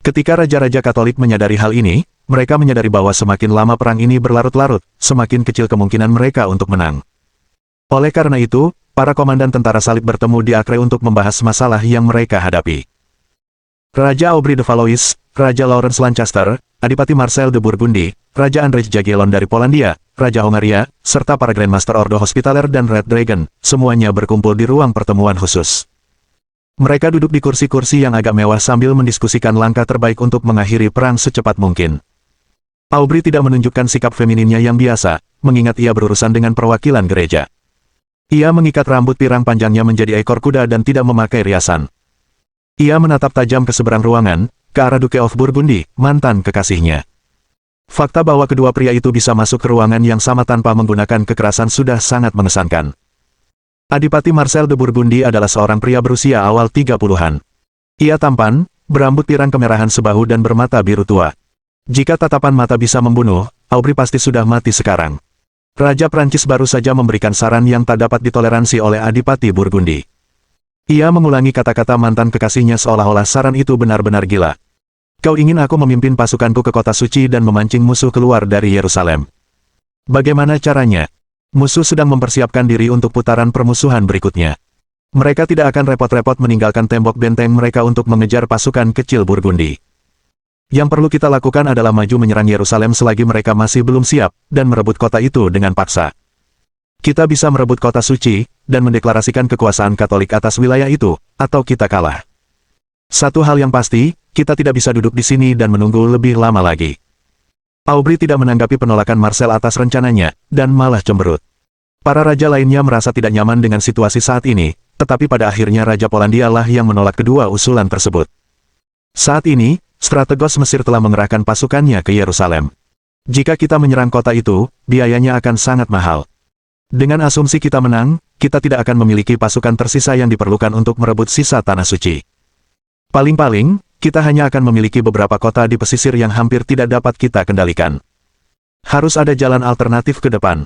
Ketika raja-raja Katolik menyadari hal ini, mereka menyadari bahwa semakin lama perang ini berlarut-larut, semakin kecil kemungkinan mereka untuk menang. Oleh karena itu, para komandan tentara salib bertemu di Acre untuk membahas masalah yang mereka hadapi. Raja Aubry de Valois, Raja Lawrence Lancaster, Adipati Marcel de Burgundy, Raja Andrzej Jagiellon dari Polandia, Raja Hongaria, serta para Grandmaster Ordo Hospitaller dan Red Dragon, semuanya berkumpul di ruang pertemuan khusus. Mereka duduk di kursi-kursi yang agak mewah sambil mendiskusikan langkah terbaik untuk mengakhiri perang secepat mungkin. Aubry tidak menunjukkan sikap femininnya yang biasa, mengingat ia berurusan dengan perwakilan gereja. Ia mengikat rambut pirang panjangnya menjadi ekor kuda dan tidak memakai riasan. Ia menatap tajam ke seberang ruangan, ke arah Duke of Burgundy, mantan kekasihnya. Fakta bahwa kedua pria itu bisa masuk ke ruangan yang sama tanpa menggunakan kekerasan sudah sangat mengesankan. Adipati Marcel de Burgundy adalah seorang pria berusia awal 30-an. Ia tampan, berambut pirang kemerahan sebahu dan bermata biru tua. Jika tatapan mata bisa membunuh, Aubry pasti sudah mati sekarang. Raja Prancis baru saja memberikan saran yang tak dapat ditoleransi oleh Adipati Burgundy. Ia mengulangi kata-kata mantan kekasihnya seolah-olah saran itu benar-benar gila. Kau ingin aku memimpin pasukanku ke kota suci dan memancing musuh keluar dari Yerusalem. Bagaimana caranya? Musuh sedang mempersiapkan diri untuk putaran permusuhan berikutnya. Mereka tidak akan repot-repot meninggalkan tembok benteng mereka untuk mengejar pasukan kecil Burgundy. Yang perlu kita lakukan adalah maju menyerang Yerusalem selagi mereka masih belum siap, dan merebut kota itu dengan paksa. Kita bisa merebut kota suci, dan mendeklarasikan kekuasaan Katolik atas wilayah itu, atau kita kalah. Satu hal yang pasti, kita tidak bisa duduk di sini dan menunggu lebih lama lagi. Aubry tidak menanggapi penolakan Marcel atas rencananya, dan malah cemberut. Para raja lainnya merasa tidak nyaman dengan situasi saat ini, tetapi pada akhirnya Raja Polandia lah yang menolak kedua usulan tersebut. Saat ini, strategos Mesir telah mengerahkan pasukannya ke Yerusalem. Jika kita menyerang kota itu, biayanya akan sangat mahal. Dengan asumsi kita menang, kita tidak akan memiliki pasukan tersisa yang diperlukan untuk merebut sisa tanah suci. Paling-paling, kita hanya akan memiliki beberapa kota di pesisir yang hampir tidak dapat kita kendalikan. Harus ada jalan alternatif ke depan.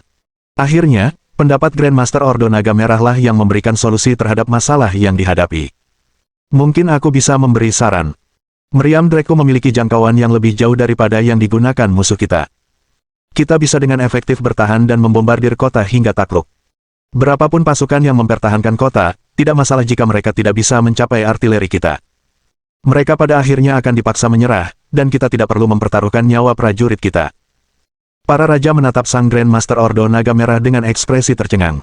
Akhirnya, pendapat Grandmaster Ordo Naga Merah lah yang memberikan solusi terhadap masalah yang dihadapi. Mungkin aku bisa memberi saran. Meriam Draco memiliki jangkauan yang lebih jauh daripada yang digunakan musuh kita. Kita bisa dengan efektif bertahan dan membombardir kota hingga takluk. Berapapun pasukan yang mempertahankan kota, tidak masalah jika mereka tidak bisa mencapai artileri kita. Mereka pada akhirnya akan dipaksa menyerah, dan kita tidak perlu mempertaruhkan nyawa prajurit kita. Para raja menatap sang Grandmaster Ordo Naga Merah dengan ekspresi tercengang.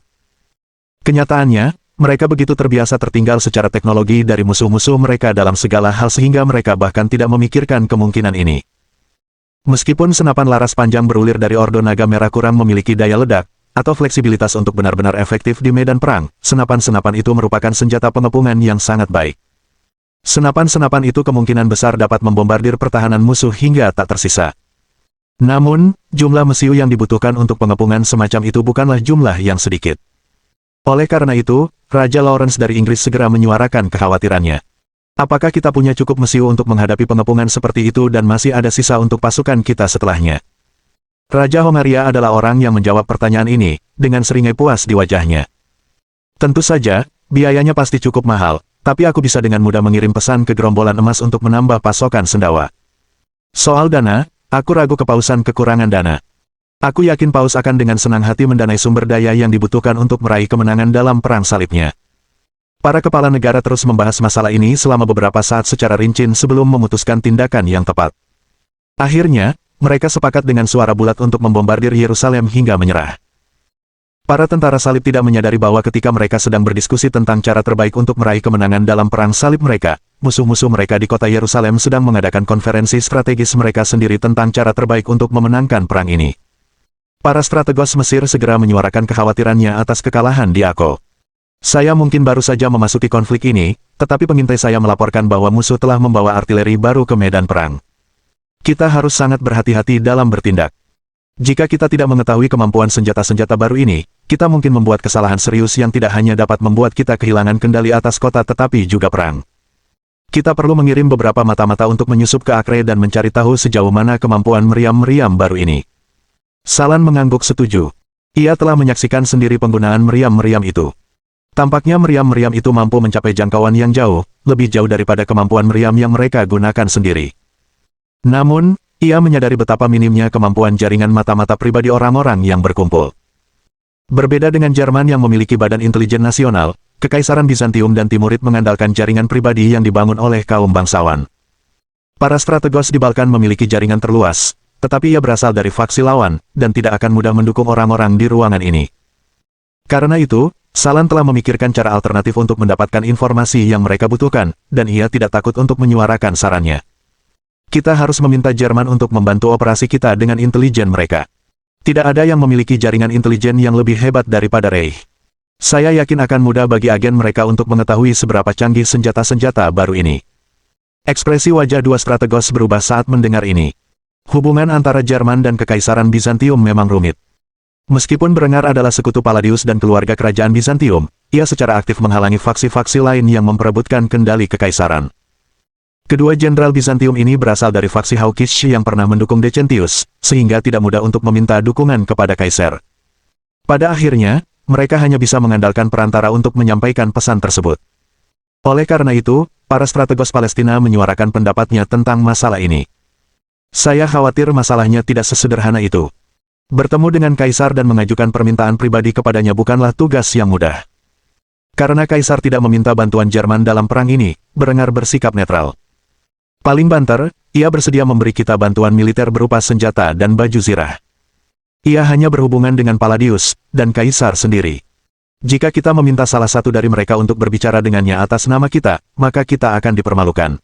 Kenyataannya, mereka begitu terbiasa tertinggal secara teknologi dari musuh-musuh mereka dalam segala hal sehingga mereka bahkan tidak memikirkan kemungkinan ini. Meskipun senapan laras panjang berulir dari Ordo Naga Merah kurang memiliki daya ledak, atau fleksibilitas untuk benar-benar efektif di medan perang, senapan-senapan itu merupakan senjata pengepungan yang sangat baik. Senapan-senapan itu kemungkinan besar dapat membombardir pertahanan musuh hingga tak tersisa. Namun, jumlah mesiu yang dibutuhkan untuk pengepungan semacam itu bukanlah jumlah yang sedikit. Oleh karena itu, Raja Lawrence dari Inggris segera menyuarakan kekhawatirannya. Apakah kita punya cukup mesiu untuk menghadapi pengepungan seperti itu dan masih ada sisa untuk pasukan kita setelahnya? Raja Hongaria adalah orang yang menjawab pertanyaan ini, dengan seringai puas di wajahnya. Tentu saja, biayanya pasti cukup mahal, tapi aku bisa dengan mudah mengirim pesan ke gerombolan emas untuk menambah pasokan sendawa. Soal dana, aku ragu kepausan kekurangan dana. Aku yakin Paus akan dengan senang hati mendanai sumber daya yang dibutuhkan untuk meraih kemenangan dalam perang salibnya. Para kepala negara terus membahas masalah ini selama beberapa saat secara rinci sebelum memutuskan tindakan yang tepat. Akhirnya, mereka sepakat dengan suara bulat untuk membombardir Yerusalem hingga menyerah. Para tentara salib tidak menyadari bahwa ketika mereka sedang berdiskusi tentang cara terbaik untuk meraih kemenangan dalam perang salib mereka, musuh-musuh mereka di kota Yerusalem sedang mengadakan konferensi strategis mereka sendiri tentang cara terbaik untuk memenangkan perang ini. Para strategos Mesir segera menyuarakan kekhawatirannya atas kekalahan di Akko. Saya mungkin baru saja memasuki konflik ini, tetapi pengintai saya melaporkan bahwa musuh telah membawa artileri baru ke medan perang. Kita harus sangat berhati-hati dalam bertindak. Jika kita tidak mengetahui kemampuan senjata-senjata baru ini, kita mungkin membuat kesalahan serius yang tidak hanya dapat membuat kita kehilangan kendali atas kota tetapi juga perang. Kita perlu mengirim beberapa mata-mata untuk menyusup ke Acre dan mencari tahu sejauh mana kemampuan meriam-meriam baru ini. Salan mengangguk setuju. Ia telah menyaksikan sendiri penggunaan meriam-meriam itu. Tampaknya meriam-meriam itu mampu mencapai jangkauan yang jauh, lebih jauh daripada kemampuan meriam yang mereka gunakan sendiri. Namun, ia menyadari betapa minimnya kemampuan jaringan mata-mata pribadi orang-orang yang berkumpul. Berbeda dengan Jerman yang memiliki badan intelijen nasional, Kekaisaran Bizantium dan Timurid mengandalkan jaringan pribadi yang dibangun oleh kaum bangsawan. Para strategos di Balkan memiliki jaringan terluas, tetapi ia berasal dari faksi lawan, dan tidak akan mudah mendukung orang-orang di ruangan ini. Karena itu, Salan telah memikirkan cara alternatif untuk mendapatkan informasi yang mereka butuhkan, dan ia tidak takut untuk menyuarakan sarannya. Kita harus meminta Jerman untuk membantu operasi kita dengan intelijen mereka. Tidak ada yang memiliki jaringan intelijen yang lebih hebat daripada Reich. Saya yakin akan mudah bagi agen mereka untuk mengetahui seberapa canggih senjata-senjata baru ini. Ekspresi wajah dua strategos berubah saat mendengar ini. Hubungan antara Jerman dan Kekaisaran Bizantium memang rumit. Meskipun Berengar adalah sekutu Palladius dan keluarga kerajaan Bizantium, ia secara aktif menghalangi faksi-faksi lain yang memperebutkan kendali kekaisaran. Kedua jenderal Bizantium ini berasal dari faksi Hawkish yang pernah mendukung Decentius, sehingga tidak mudah untuk meminta dukungan kepada kaisar. Pada akhirnya, mereka hanya bisa mengandalkan perantara untuk menyampaikan pesan tersebut. Oleh karena itu, para strategos Palestina menyuarakan pendapatnya tentang masalah ini. Saya khawatir masalahnya tidak sesederhana itu. Bertemu dengan kaisar dan mengajukan permintaan pribadi kepadanya bukanlah tugas yang mudah. Karena kaisar tidak meminta bantuan Jerman dalam perang ini, Berengar bersikap netral. Paling banter, ia bersedia memberi kita bantuan militer berupa senjata dan baju zirah. Ia hanya berhubungan dengan Palladius, dan kaisar sendiri. Jika kita meminta salah satu dari mereka untuk berbicara dengannya atas nama kita, maka kita akan dipermalukan.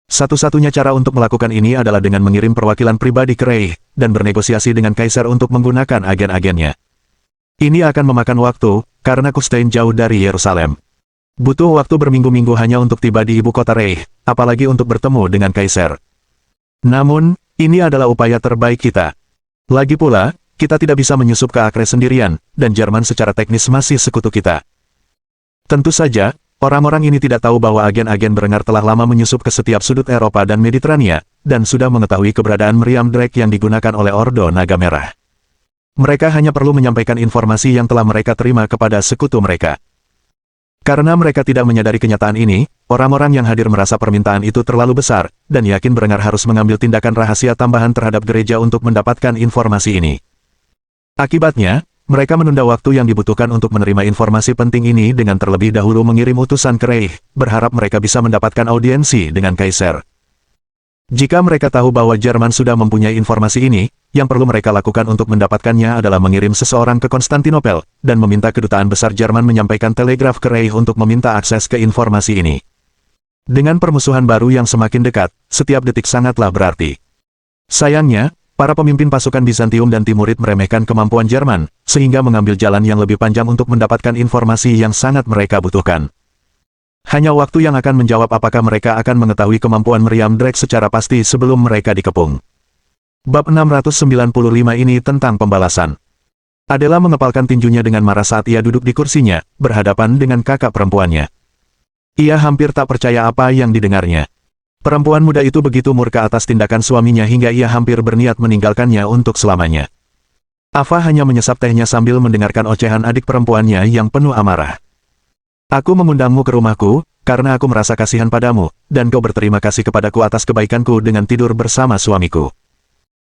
Satu-satunya cara untuk melakukan ini adalah dengan mengirim perwakilan pribadi ke Reich, dan bernegosiasi dengan Kaisar untuk menggunakan agen-agennya. Ini akan memakan waktu, karena Kufstein jauh dari Yerusalem. Butuh waktu berminggu-minggu hanya untuk tiba di ibu kota Reich, apalagi untuk bertemu dengan Kaisar. Namun, ini adalah upaya terbaik kita. Lagi pula, kita tidak bisa menyusup ke Akre sendirian, dan Jerman secara teknis masih sekutu kita. Tentu saja, orang-orang ini tidak tahu bahwa agen-agen Berengar telah lama menyusup ke setiap sudut Eropa dan Mediterania, dan sudah mengetahui keberadaan meriam Drake yang digunakan oleh Ordo Naga Merah. Mereka hanya perlu menyampaikan informasi yang telah mereka terima kepada sekutu mereka. Karena mereka tidak menyadari kenyataan ini, orang-orang yang hadir merasa permintaan itu terlalu besar, dan yakin Berengar harus mengambil tindakan rahasia tambahan terhadap gereja untuk mendapatkan informasi ini. Akibatnya, mereka menunda waktu yang dibutuhkan untuk menerima informasi penting ini dengan terlebih dahulu mengirim utusan ke Reich, berharap mereka bisa mendapatkan audiensi dengan Kaisar. Jika mereka tahu bahwa Jerman sudah mempunyai informasi ini, yang perlu mereka lakukan untuk mendapatkannya adalah mengirim seseorang ke Konstantinopel, dan meminta kedutaan besar Jerman menyampaikan telegraf ke Reich untuk meminta akses ke informasi ini. Dengan permusuhan baru yang semakin dekat, setiap detik sangatlah berarti. Sayangnya, para pemimpin pasukan Bizantium dan Timurid meremehkan kemampuan Jerman, sehingga mengambil jalan yang lebih panjang untuk mendapatkan informasi yang sangat mereka butuhkan. Hanya waktu yang akan menjawab apakah mereka akan mengetahui kemampuan meriam Drake secara pasti sebelum mereka dikepung. Bab 695 ini tentang pembalasan. Adela mengepalkan tinjunya dengan marah saat ia duduk di kursinya, berhadapan dengan kakak perempuannya. Ia hampir tak percaya apa yang didengarnya. Perempuan muda itu begitu murka atas tindakan suaminya hingga ia hampir berniat meninggalkannya untuk selamanya. Ava hanya menyesap tehnya sambil mendengarkan ocehan adik perempuannya yang penuh amarah. Aku mengundangmu ke rumahku, karena aku merasa kasihan padamu, dan kau berterima kasih kepadaku atas kebaikanku dengan tidur bersama suamiku.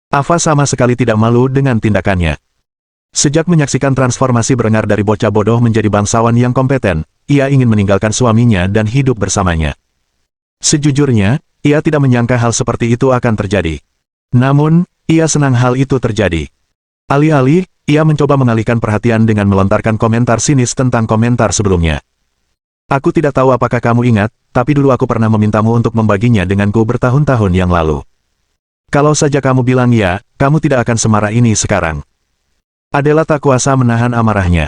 Ava sama sekali tidak malu dengan tindakannya. Sejak menyaksikan transformasi Berengar dari bocah bodoh menjadi bangsawan yang kompeten, ia ingin meninggalkan suaminya dan hidup bersamanya. Sejujurnya, ia tidak menyangka hal seperti itu akan terjadi. Namun, ia senang hal itu terjadi. Alih-alih, ia mencoba mengalihkan perhatian dengan melontarkan komentar sinis tentang komentar sebelumnya. Aku tidak tahu apakah kamu ingat, tapi dulu aku pernah memintamu untuk membaginya denganku bertahun-tahun yang lalu. Kalau saja kamu bilang ya, kamu tidak akan semarah ini sekarang. Adela tak kuasa menahan amarahnya.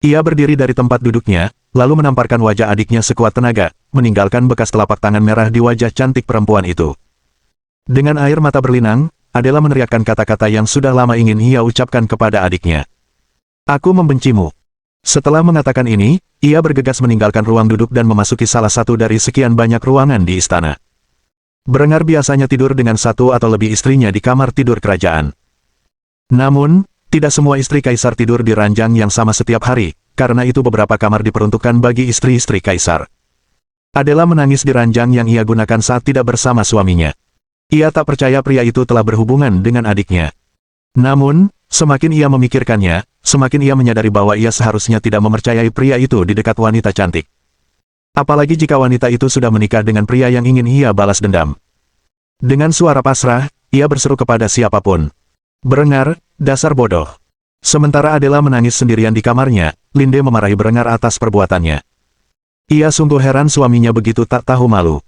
Ia berdiri dari tempat duduknya, lalu menamparkan wajah adiknya sekuat tenaga, meninggalkan bekas telapak tangan merah di wajah cantik perempuan itu. Dengan air mata berlinang, Adela meneriakkan kata-kata yang sudah lama ingin ia ucapkan kepada adiknya. Aku membencimu. Setelah mengatakan ini, ia bergegas meninggalkan ruang duduk dan memasuki salah satu dari sekian banyak ruangan di istana. Berengar biasanya tidur dengan satu atau lebih istrinya di kamar tidur kerajaan. Namun, tidak semua istri kaisar tidur di ranjang yang sama setiap hari, karena itu beberapa kamar diperuntukkan bagi istri-istri kaisar. Adela menangis di ranjang yang ia gunakan saat tidak bersama suaminya. Ia tak percaya pria itu telah berhubungan dengan adiknya. Namun, semakin ia memikirkannya, semakin ia menyadari bahwa ia seharusnya tidak mempercayai pria itu di dekat wanita cantik. Apalagi jika wanita itu sudah menikah dengan pria yang ingin ia balas dendam. Dengan suara pasrah, ia berseru kepada siapapun. Berengar, dasar bodoh. Sementara Adela menangis sendirian di kamarnya, Linde memarahi Berengar atas perbuatannya. Ia sungguh heran suaminya begitu tak tahu malu.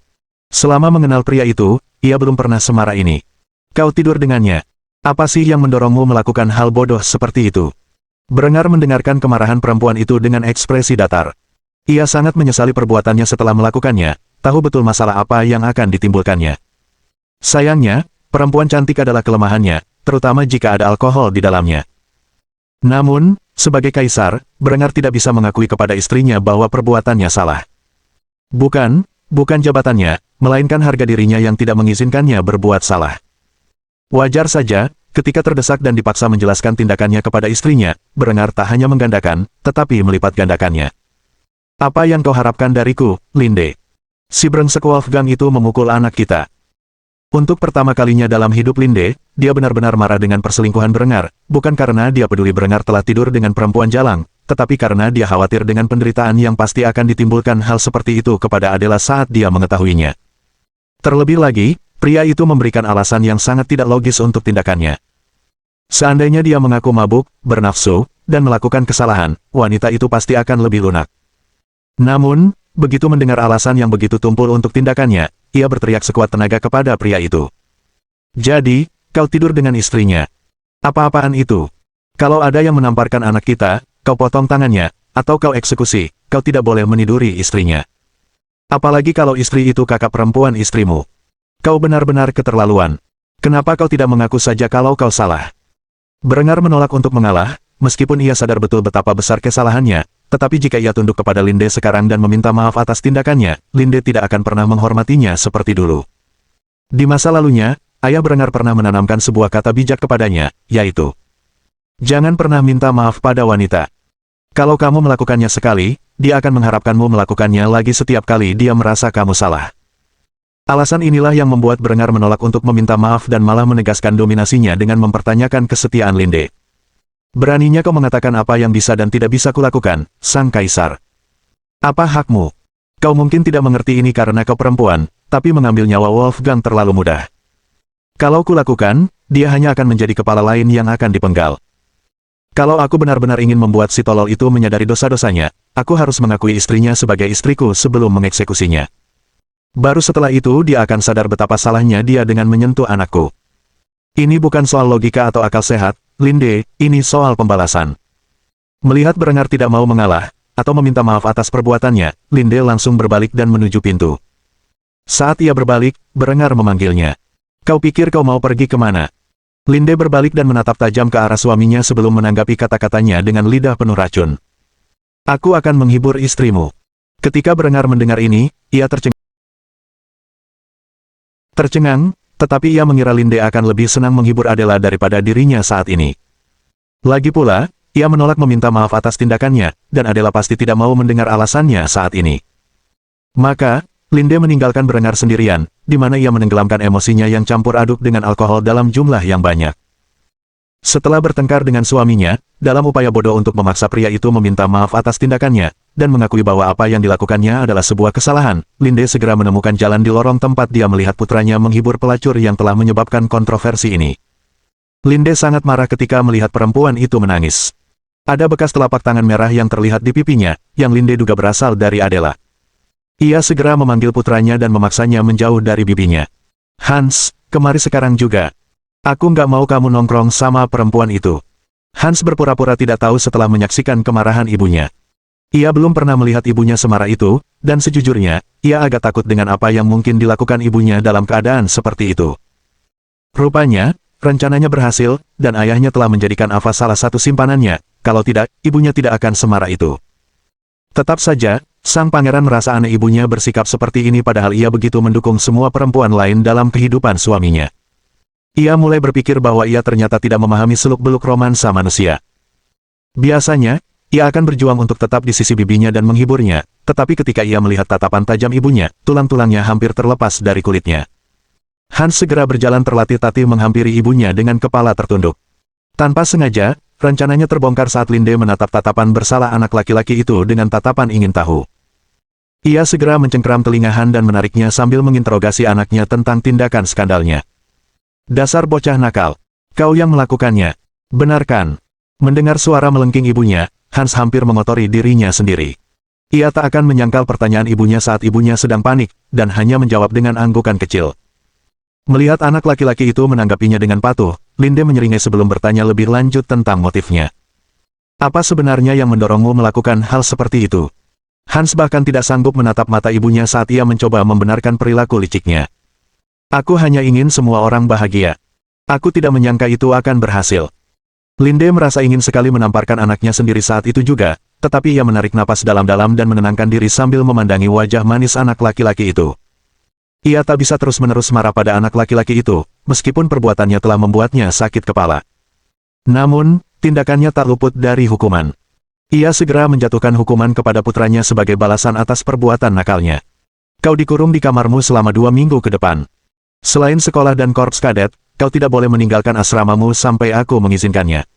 Selama mengenal pria itu, ia belum pernah semarah ini. Kau tidur dengannya. Apa sih yang mendorongmu melakukan hal bodoh seperti itu? Berengar mendengarkan kemarahan perempuan itu dengan ekspresi datar. Ia sangat menyesali perbuatannya setelah melakukannya, tahu betul masalah apa yang akan ditimbulkannya. Sayangnya, perempuan cantik adalah kelemahannya, terutama jika ada alkohol di dalamnya. Namun, sebagai kaisar, Berengar tidak bisa mengakui kepada istrinya bahwa perbuatannya salah. Bukan jabatannya, melainkan harga dirinya yang tidak mengizinkannya berbuat salah. Wajar saja, ketika terdesak dan dipaksa menjelaskan tindakannya kepada istrinya, Berengar tak hanya menggandakan, tetapi melipat gandakannya. Apa yang kau harapkan dariku, Linde? Si brengsek Wolfgang itu memukul anak kita. Untuk pertama kalinya dalam hidup Linde, dia benar-benar marah dengan perselingkuhan Berengar, bukan karena dia peduli Berengar telah tidur dengan perempuan jalang, tetapi karena dia khawatir dengan penderitaan yang pasti akan ditimbulkan hal seperti itu kepada Adela saat dia mengetahuinya. Terlebih lagi, pria itu memberikan alasan yang sangat tidak logis untuk tindakannya. Seandainya dia mengaku mabuk, bernafsu, dan melakukan kesalahan, wanita itu pasti akan lebih lunak. Namun, begitu mendengar alasan yang begitu tumpul untuk tindakannya, ia berteriak sekuat tenaga kepada pria itu. Jadi, kau tidur dengan istrinya. Apa-apaan itu? Kalau ada yang menamparkan anak kita, kau potong tangannya, atau kau eksekusi, kau tidak boleh meniduri istrinya. Apalagi kalau istri itu kakak perempuan istrimu. Kau benar-benar keterlaluan. Kenapa kau tidak mengaku saja kalau kau salah? Berengar menolak untuk mengalah, meskipun ia sadar betul betapa besar kesalahannya, tetapi jika ia tunduk kepada Linde sekarang dan meminta maaf atas tindakannya, Linde tidak akan pernah menghormatinya seperti dulu. Di masa lalunya, ayah Berengar pernah menanamkan sebuah kata bijak kepadanya, yaitu, jangan pernah minta maaf pada wanita. Kalau kamu melakukannya sekali, dia akan mengharapkanmu melakukannya lagi setiap kali dia merasa kamu salah. Alasan inilah yang membuat Berengar menolak untuk meminta maaf dan malah menegaskan dominasinya dengan mempertanyakan kesetiaan Linde. Beraninya kau mengatakan apa yang bisa dan tidak bisa kulakukan, Sang Kaisar. Apa hakmu? Kau mungkin tidak mengerti ini karena kau perempuan, tapi mengambil nyawa Wolfgang terlalu mudah. Kalau kulakukan, dia hanya akan menjadi kepala lain yang akan dipenggal. Kalau aku benar-benar ingin membuat si tolol itu menyadari dosa-dosanya, aku harus mengakui istrinya sebagai istriku sebelum mengeksekusinya. Baru setelah itu dia akan sadar betapa salahnya dia dengan menyentuh anakku. Ini bukan soal logika atau akal sehat, Linde, ini soal pembalasan. Melihat Berengar tidak mau mengalah, atau meminta maaf atas perbuatannya, Linde langsung berbalik dan menuju pintu. Saat ia berbalik, Berengar memanggilnya. Kau pikir kau mau pergi kemana? Linde berbalik dan menatap tajam ke arah suaminya sebelum menanggapi kata-katanya dengan lidah penuh racun. Aku akan menghibur istrimu. Ketika Berengar mendengar ini, ia tercengang, tetapi ia mengira Linde akan lebih senang menghibur Adela daripada dirinya saat ini. Lagi pula, ia menolak meminta maaf atas tindakannya, dan Adela pasti tidak mau mendengar alasannya saat ini. Maka, Linde meninggalkan Berengar sendirian, di mana ia menenggelamkan emosinya yang campur aduk dengan alkohol dalam jumlah yang banyak. Setelah bertengkar dengan suaminya, dalam upaya bodoh untuk memaksa pria itu meminta maaf atas tindakannya, dan mengakui bahwa apa yang dilakukannya adalah sebuah kesalahan, Linde segera menemukan jalan di lorong tempat dia melihat putranya menghibur pelacur yang telah menyebabkan kontroversi ini. Linde sangat marah ketika melihat perempuan itu menangis. Ada bekas telapak tangan merah yang terlihat di pipinya, yang Linde duga berasal dari Adela. Ia segera memanggil putranya dan memaksanya menjauh dari bibinya. Hans, kemari sekarang juga. Aku nggak mau kamu nongkrong sama perempuan itu. Hans berpura-pura tidak tahu setelah menyaksikan kemarahan ibunya. Ia belum pernah melihat ibunya semarah itu, dan sejujurnya, ia agak takut dengan apa yang mungkin dilakukan ibunya dalam keadaan seperti itu. Rupanya, rencananya berhasil, dan ayahnya telah menjadikan Ava salah satu simpanannya, kalau tidak, ibunya tidak akan semarah itu. Tetap saja, sang pangeran merasa aneh ibunya bersikap seperti ini padahal ia begitu mendukung semua perempuan lain dalam kehidupan suaminya. Ia mulai berpikir bahwa ia ternyata tidak memahami seluk-beluk romansa manusia. Biasanya, ia akan berjuang untuk tetap di sisi bibinya dan menghiburnya, tetapi ketika ia melihat tatapan tajam ibunya, tulang-tulangnya hampir terlepas dari kulitnya. Hans segera berjalan terlatih-tatih menghampiri ibunya dengan kepala tertunduk. Tanpa sengaja, rencananya terbongkar saat Linde menatap tatapan bersalah anak laki-laki itu dengan tatapan ingin tahu. Ia segera mencengkeram telinga Han dan menariknya sambil menginterogasi anaknya tentang tindakan skandalnya. Dasar bocah nakal. Kau yang melakukannya. Benarkan? Mendengar suara melengking ibunya, Hans hampir mengotori dirinya sendiri. Ia tak akan menyangkal pertanyaan ibunya saat ibunya sedang panik, dan hanya menjawab dengan anggukan kecil. Melihat anak laki-laki itu menanggapinya dengan patuh, Linde menyeringai sebelum bertanya lebih lanjut tentang motifnya. Apa sebenarnya yang mendorongmu melakukan hal seperti itu? Hans bahkan tidak sanggup menatap mata ibunya saat ia mencoba membenarkan perilaku liciknya. Aku hanya ingin semua orang bahagia. Aku tidak menyangka itu akan berhasil. Linde merasa ingin sekali menamparkan anaknya sendiri saat itu juga, tetapi ia menarik napas dalam-dalam dan menenangkan diri sambil memandangi wajah manis anak laki-laki itu. Ia tak bisa terus-menerus marah pada anak laki-laki itu, meskipun perbuatannya telah membuatnya sakit kepala. Namun, tindakannya tak luput dari hukuman. Ia segera menjatuhkan hukuman kepada putranya sebagai balasan atas perbuatan nakalnya. Kau dikurung di kamarmu selama 2 minggu ke depan. Selain sekolah dan korps kadet, kau tidak boleh meninggalkan asramamu sampai aku mengizinkannya.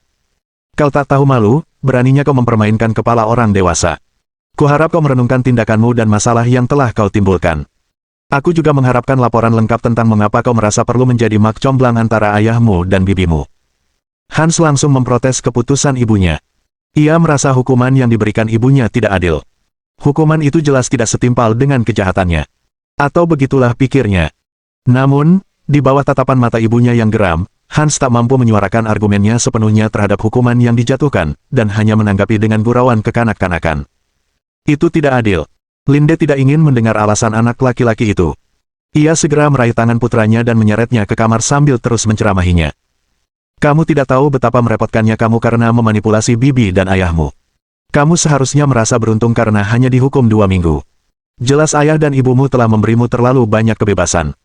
Kau tak tahu malu, beraninya kau mempermainkan kepala orang dewasa. Kuharap kau merenungkan tindakanmu dan masalah yang telah kau timbulkan. Aku juga mengharapkan laporan lengkap tentang mengapa kau merasa perlu menjadi mak comblang antara ayahmu dan bibimu. Hans langsung memprotes keputusan ibunya. Ia merasa hukuman yang diberikan ibunya tidak adil. Hukuman itu jelas tidak setimpal dengan kejahatannya. Atau begitulah pikirnya. Namun, di bawah tatapan mata ibunya yang geram, Hans tak mampu menyuarakan argumennya sepenuhnya terhadap hukuman yang dijatuhkan, dan hanya menanggapi dengan gurauan kekanak-kanakan. Itu tidak adil. Linde tidak ingin mendengar alasan anak laki-laki itu. Ia segera meraih tangan putranya dan menyeretnya ke kamar sambil terus menceramahinya. Kamu tidak tahu betapa merepotkannya kamu karena memanipulasi bibi dan ayahmu. Kamu seharusnya merasa beruntung karena hanya dihukum 2 minggu. Jelas ayah dan ibumu telah memberimu terlalu banyak kebebasan.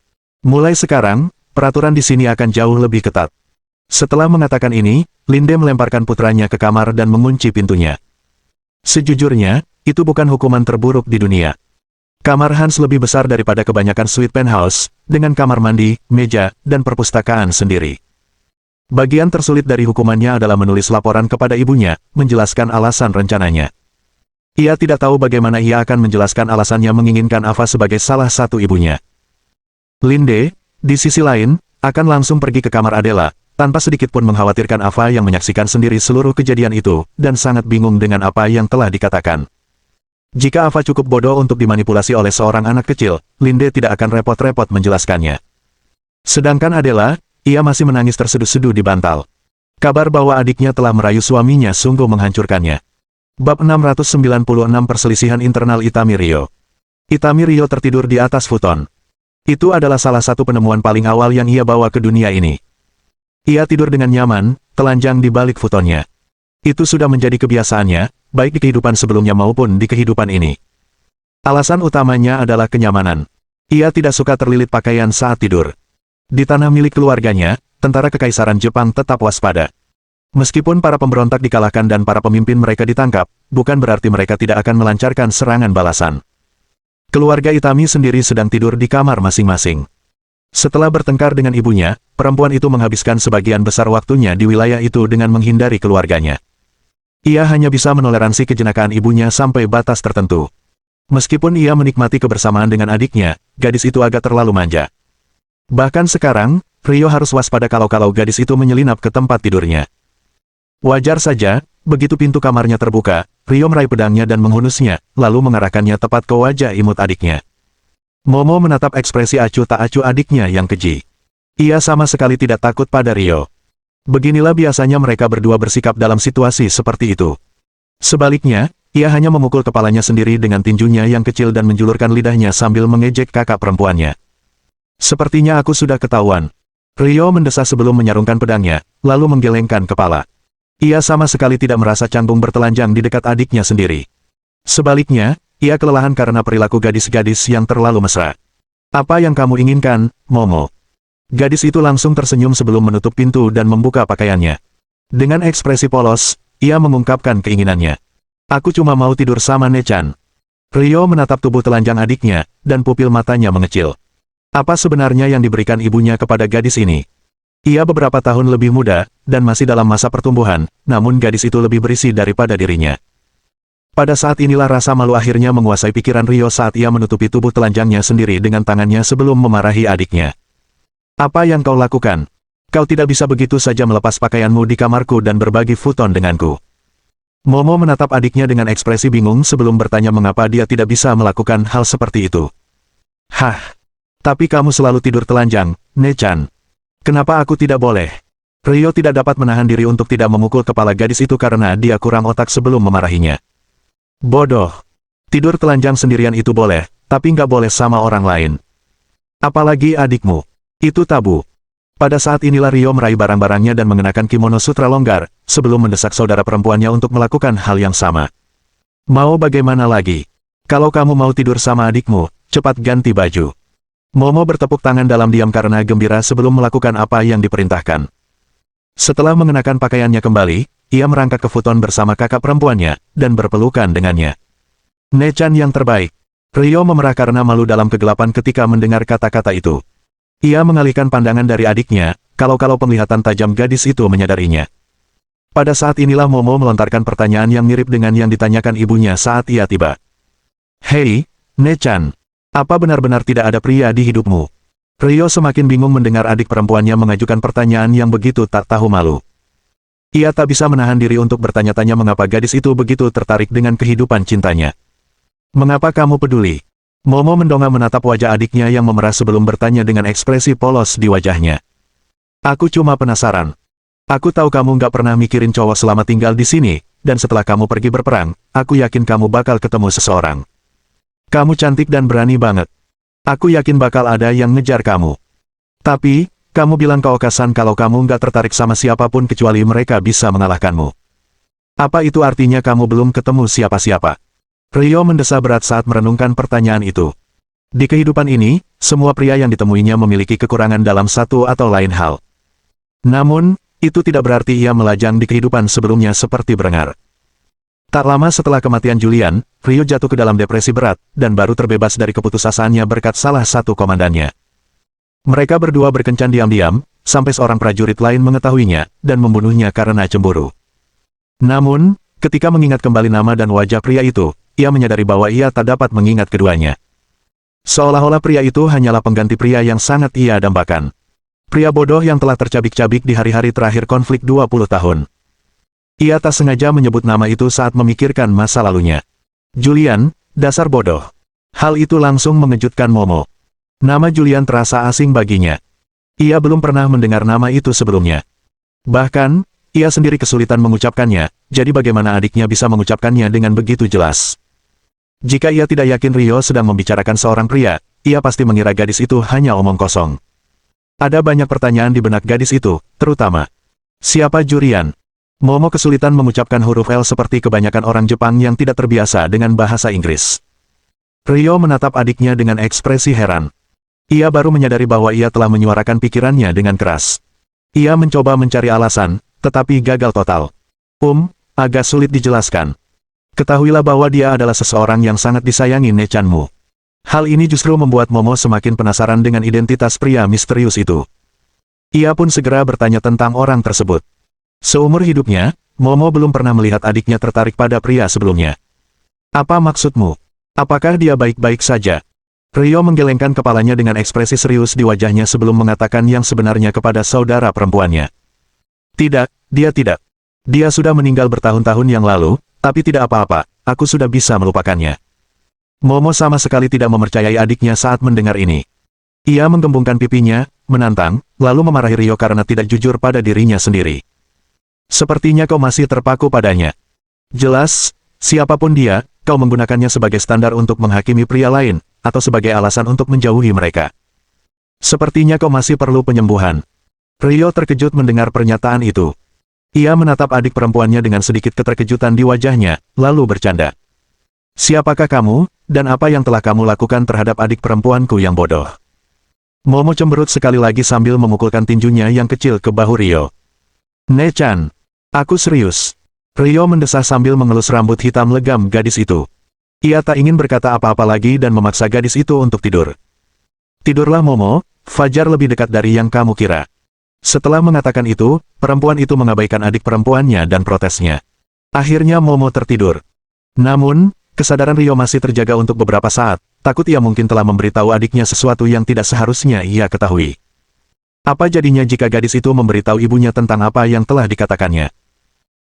Mulai sekarang, peraturan di sini akan jauh lebih ketat. Setelah mengatakan ini, Linde melemparkan putranya ke kamar dan mengunci pintunya. Sejujurnya, itu bukan hukuman terburuk di dunia. Kamar Hans lebih besar daripada kebanyakan suite penthouse, dengan kamar mandi, meja, dan perpustakaan sendiri. Bagian tersulit dari hukumannya adalah menulis laporan kepada ibunya, menjelaskan alasan rencananya. Ia tidak tahu bagaimana ia akan menjelaskan alasannya menginginkan Ava sebagai salah satu ibunya. Linde, di sisi lain, akan langsung pergi ke kamar Adela, tanpa sedikit pun mengkhawatirkan Ava yang menyaksikan sendiri seluruh kejadian itu, dan sangat bingung dengan apa yang telah dikatakan. Jika Ava cukup bodoh untuk dimanipulasi oleh seorang anak kecil, Linde tidak akan repot-repot menjelaskannya. Sedangkan Adela, ia masih menangis terseduh-seduh di bantal. Kabar bahwa adiknya telah merayu suaminya sungguh menghancurkannya. Bab 696 Perselisihan Internal Itami Rio. Itami Rio tertidur di atas futon. Itu adalah salah satu penemuan paling awal yang ia bawa ke dunia ini. Ia tidur dengan nyaman, telanjang di balik futonnya. Itu sudah menjadi kebiasaannya, baik di kehidupan sebelumnya maupun di kehidupan ini. Alasan utamanya adalah kenyamanan. Ia tidak suka terlilit pakaian saat tidur. Di tanah milik keluarganya, tentara kekaisaran Jepang tetap waspada. Meskipun para pemberontak dikalahkan dan para pemimpin mereka ditangkap, bukan berarti mereka tidak akan melancarkan serangan balasan. Keluarga Itami sendiri sedang tidur di kamar masing-masing. Setelah bertengkar dengan ibunya, perempuan itu menghabiskan sebagian besar waktunya di wilayah itu dengan menghindari keluarganya. Ia hanya bisa menoleransi kejenakaan ibunya sampai batas tertentu. Meskipun ia menikmati kebersamaan dengan adiknya, gadis itu agak terlalu manja. Bahkan sekarang, Rio harus waspada kalau gadis itu menyelinap ke tempat tidurnya. Wajar saja, begitu pintu kamarnya terbuka, Rio meraih pedangnya dan menghunusnya, lalu mengarahkannya tepat ke wajah imut adiknya. Momo menatap ekspresi acuh tak acuh adiknya yang keji. Ia sama sekali tidak takut pada Rio. Beginilah biasanya mereka berdua bersikap dalam situasi seperti itu. Sebaliknya, ia hanya memukul kepalanya sendiri dengan tinjunya yang kecil dan menjulurkan lidahnya sambil mengejek kakak perempuannya. Sepertinya aku sudah ketahuan. Rio mendesah sebelum menyarungkan pedangnya, lalu menggelengkan kepala. Ia sama sekali tidak merasa canggung bertelanjang di dekat adiknya sendiri. Sebaliknya, ia kelelahan karena perilaku gadis-gadis yang terlalu mesra. Apa yang kamu inginkan, Momo? Gadis itu langsung tersenyum sebelum menutup pintu dan membuka pakaiannya. Dengan ekspresi polos, ia mengungkapkan keinginannya. Aku cuma mau tidur sama Nechan. Rio menatap tubuh telanjang adiknya, dan pupil matanya mengecil. Apa sebenarnya yang diberikan ibunya kepada gadis ini? Ia beberapa tahun lebih muda, dan masih dalam masa pertumbuhan, namun gadis itu lebih berisi daripada dirinya. Pada saat inilah rasa malu akhirnya menguasai pikiran Rio saat ia menutupi tubuh telanjangnya sendiri dengan tangannya sebelum memarahi adiknya. Apa yang kau lakukan? Kau tidak bisa begitu saja melepas pakaianmu di kamarku dan berbagi futon denganku. Momo menatap adiknya dengan ekspresi bingung sebelum bertanya mengapa dia tidak bisa melakukan hal seperti itu. Hah? Tapi kamu selalu tidur telanjang, Nechan. Kenapa aku tidak boleh? Rio tidak dapat menahan diri untuk tidak memukul kepala gadis itu karena dia kurang otak sebelum memarahinya. Bodoh. Tidur telanjang sendirian itu boleh, tapi nggak boleh sama orang lain. Apalagi adikmu. Itu tabu. Pada saat inilah Rio meraih barang-barangnya dan mengenakan kimono sutra longgar, sebelum mendesak saudara perempuannya untuk melakukan hal yang sama. Mau bagaimana lagi? Kalau kamu mau tidur sama adikmu, cepat ganti baju. Momo bertepuk tangan dalam diam karena gembira sebelum melakukan apa yang diperintahkan. Setelah mengenakan pakaiannya kembali, ia merangkak ke futon bersama kakak perempuannya, dan berpelukan dengannya. Nechan yang terbaik. Rio memerah karena malu dalam kegelapan ketika mendengar kata-kata itu. Ia mengalihkan pandangan dari adiknya, kalau penglihatan tajam gadis itu menyadarinya. Pada saat inilah Momo melontarkan pertanyaan yang mirip dengan yang ditanyakan ibunya saat ia tiba. Hei, Nechan. Apa benar-benar tidak ada pria di hidupmu? Rio semakin bingung mendengar adik perempuannya mengajukan pertanyaan yang begitu tak tahu malu. Ia tak bisa menahan diri untuk bertanya-tanya mengapa gadis itu begitu tertarik dengan kehidupan cintanya. Mengapa kamu peduli? Momo mendongak menatap wajah adiknya yang memerah sebelum bertanya dengan ekspresi polos di wajahnya. Aku cuma penasaran. Aku tahu kamu nggak pernah mikirin cowok selama tinggal di sini, dan setelah kamu pergi berperang, aku yakin kamu bakal ketemu seseorang. Kamu cantik dan berani banget. Aku yakin bakal ada yang ngejar kamu. Tapi, kamu bilang ke Okasan kalau kamu nggak tertarik sama siapapun kecuali mereka bisa mengalahkanmu. Apa itu artinya kamu belum ketemu siapa-siapa? Ryo mendesah berat saat merenungkan pertanyaan itu. Di kehidupan ini, semua pria yang ditemuinya memiliki kekurangan dalam satu atau lain hal. Namun, itu tidak berarti ia melajang di kehidupan sebelumnya seperti Berengar. Tak lama setelah kematian Julian, Ryo jatuh ke dalam depresi berat, dan baru terbebas dari keputusasanya berkat salah satu komandannya. Mereka berdua berkencan diam-diam, sampai seorang prajurit lain mengetahuinya, dan membunuhnya karena cemburu. Namun, ketika mengingat kembali nama dan wajah pria itu, ia menyadari bahwa ia tak dapat mengingat keduanya. Seolah-olah pria itu hanyalah pengganti pria yang sangat ia dambakan. Pria bodoh yang telah tercabik-cabik di hari-hari terakhir konflik 20 tahun. Ia tak sengaja menyebut nama itu saat memikirkan masa lalunya. Julian, dasar bodoh. Hal itu langsung mengejutkan Momo. Nama Julian terasa asing baginya. Ia belum pernah mendengar nama itu sebelumnya. Bahkan, ia sendiri kesulitan mengucapkannya, jadi bagaimana adiknya bisa mengucapkannya dengan begitu jelas. Jika ia tidak yakin Ryo sedang membicarakan seorang pria, ia pasti mengira gadis itu hanya omong kosong. Ada banyak pertanyaan di benak gadis itu, terutama, siapa Julian? Momo kesulitan mengucapkan huruf L seperti kebanyakan orang Jepang yang tidak terbiasa dengan bahasa Inggris. Ryo menatap adiknya dengan ekspresi heran. Ia baru menyadari bahwa ia telah menyuarakan pikirannya dengan keras. Ia mencoba mencari alasan, tetapi gagal total. Agak sulit dijelaskan. Ketahuilah bahwa dia adalah seseorang yang sangat disayangi Nechanmu. Hal ini justru membuat Momo semakin penasaran dengan identitas pria misterius itu. Ia pun segera bertanya tentang orang tersebut. Seumur hidupnya, Momo belum pernah melihat adiknya tertarik pada pria sebelumnya. Apa maksudmu? Apakah dia baik-baik saja? Ryo menggelengkan kepalanya dengan ekspresi serius di wajahnya sebelum mengatakan yang sebenarnya kepada saudara perempuannya. Tidak, dia tidak. Dia sudah meninggal bertahun-tahun yang lalu, tapi tidak apa-apa, aku sudah bisa melupakannya. Momo sama sekali tidak mempercayai adiknya saat mendengar ini. Ia menggembungkan pipinya, menantang, lalu memarahi Ryo karena tidak jujur pada dirinya sendiri. Sepertinya kau masih terpaku padanya. Jelas, siapapun dia, kau menggunakannya sebagai standar untuk menghakimi pria lain, atau sebagai alasan untuk menjauhi mereka. Sepertinya kau masih perlu penyembuhan. Ryo terkejut mendengar pernyataan itu. Ia menatap adik perempuannya dengan sedikit keterkejutan di wajahnya, lalu bercanda. Siapakah kamu, dan apa yang telah kamu lakukan terhadap adik perempuanku yang bodoh? Momo cemberut sekali lagi sambil memukulkan tinjunya yang kecil ke bahu Ryo. Nechan, aku serius. Ryo mendesah sambil mengelus rambut hitam legam gadis itu. Ia tak ingin berkata apa-apa lagi dan memaksa gadis itu untuk tidur. Tidurlah Momo, fajar lebih dekat dari yang kamu kira. Setelah mengatakan itu, perempuan itu mengabaikan adik perempuannya dan protesnya. Akhirnya Momo tertidur. Namun, kesadaran Ryo masih terjaga untuk beberapa saat, takut ia mungkin telah memberitahu adiknya sesuatu yang tidak seharusnya ia ketahui. Apa jadinya jika gadis itu memberitahu ibunya tentang apa yang telah dikatakannya?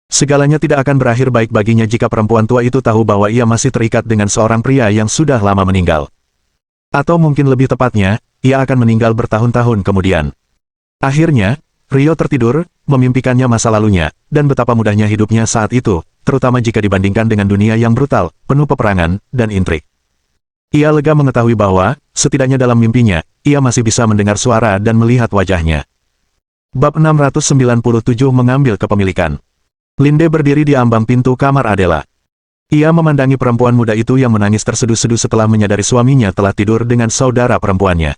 Segalanya tidak akan berakhir baik baginya jika perempuan tua itu tahu bahwa ia masih terikat dengan seorang pria yang sudah lama meninggal. Atau mungkin lebih tepatnya, ia akan meninggal bertahun-tahun kemudian. Akhirnya, Ryo tertidur, memimpikannya masa lalunya, dan betapa mudahnya hidupnya saat itu, terutama jika dibandingkan dengan dunia yang brutal, penuh peperangan, dan intrik. Ia lega mengetahui bahwa, setidaknya dalam mimpinya, ia masih bisa mendengar suara dan melihat wajahnya. Bab 697 mengambil kepemilikan. Linde berdiri di ambang pintu kamar Adela. Ia memandangi perempuan muda itu yang menangis terseduh-seduh setelah menyadari suaminya telah tidur dengan saudara perempuannya.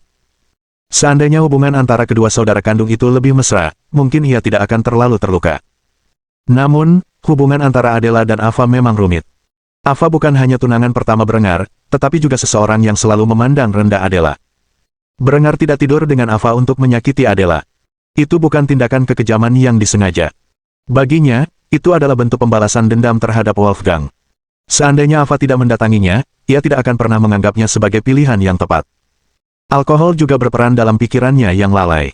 Seandainya hubungan antara kedua saudara kandung itu lebih mesra, mungkin ia tidak akan terlalu terluka. Namun, hubungan antara Adela dan Ava memang rumit. Ava bukan hanya tunangan pertama Berengar, tetapi juga seseorang yang selalu memandang rendah Adela. Berengar tidak tidur dengan Ava untuk menyakiti Adela. Itu bukan tindakan kekejaman yang disengaja. Baginya, itu adalah bentuk pembalasan dendam terhadap Wolfgang. Seandainya Ava tidak mendatanginya, ia tidak akan pernah menganggapnya sebagai pilihan yang tepat. Alkohol juga berperan dalam pikirannya yang lalai.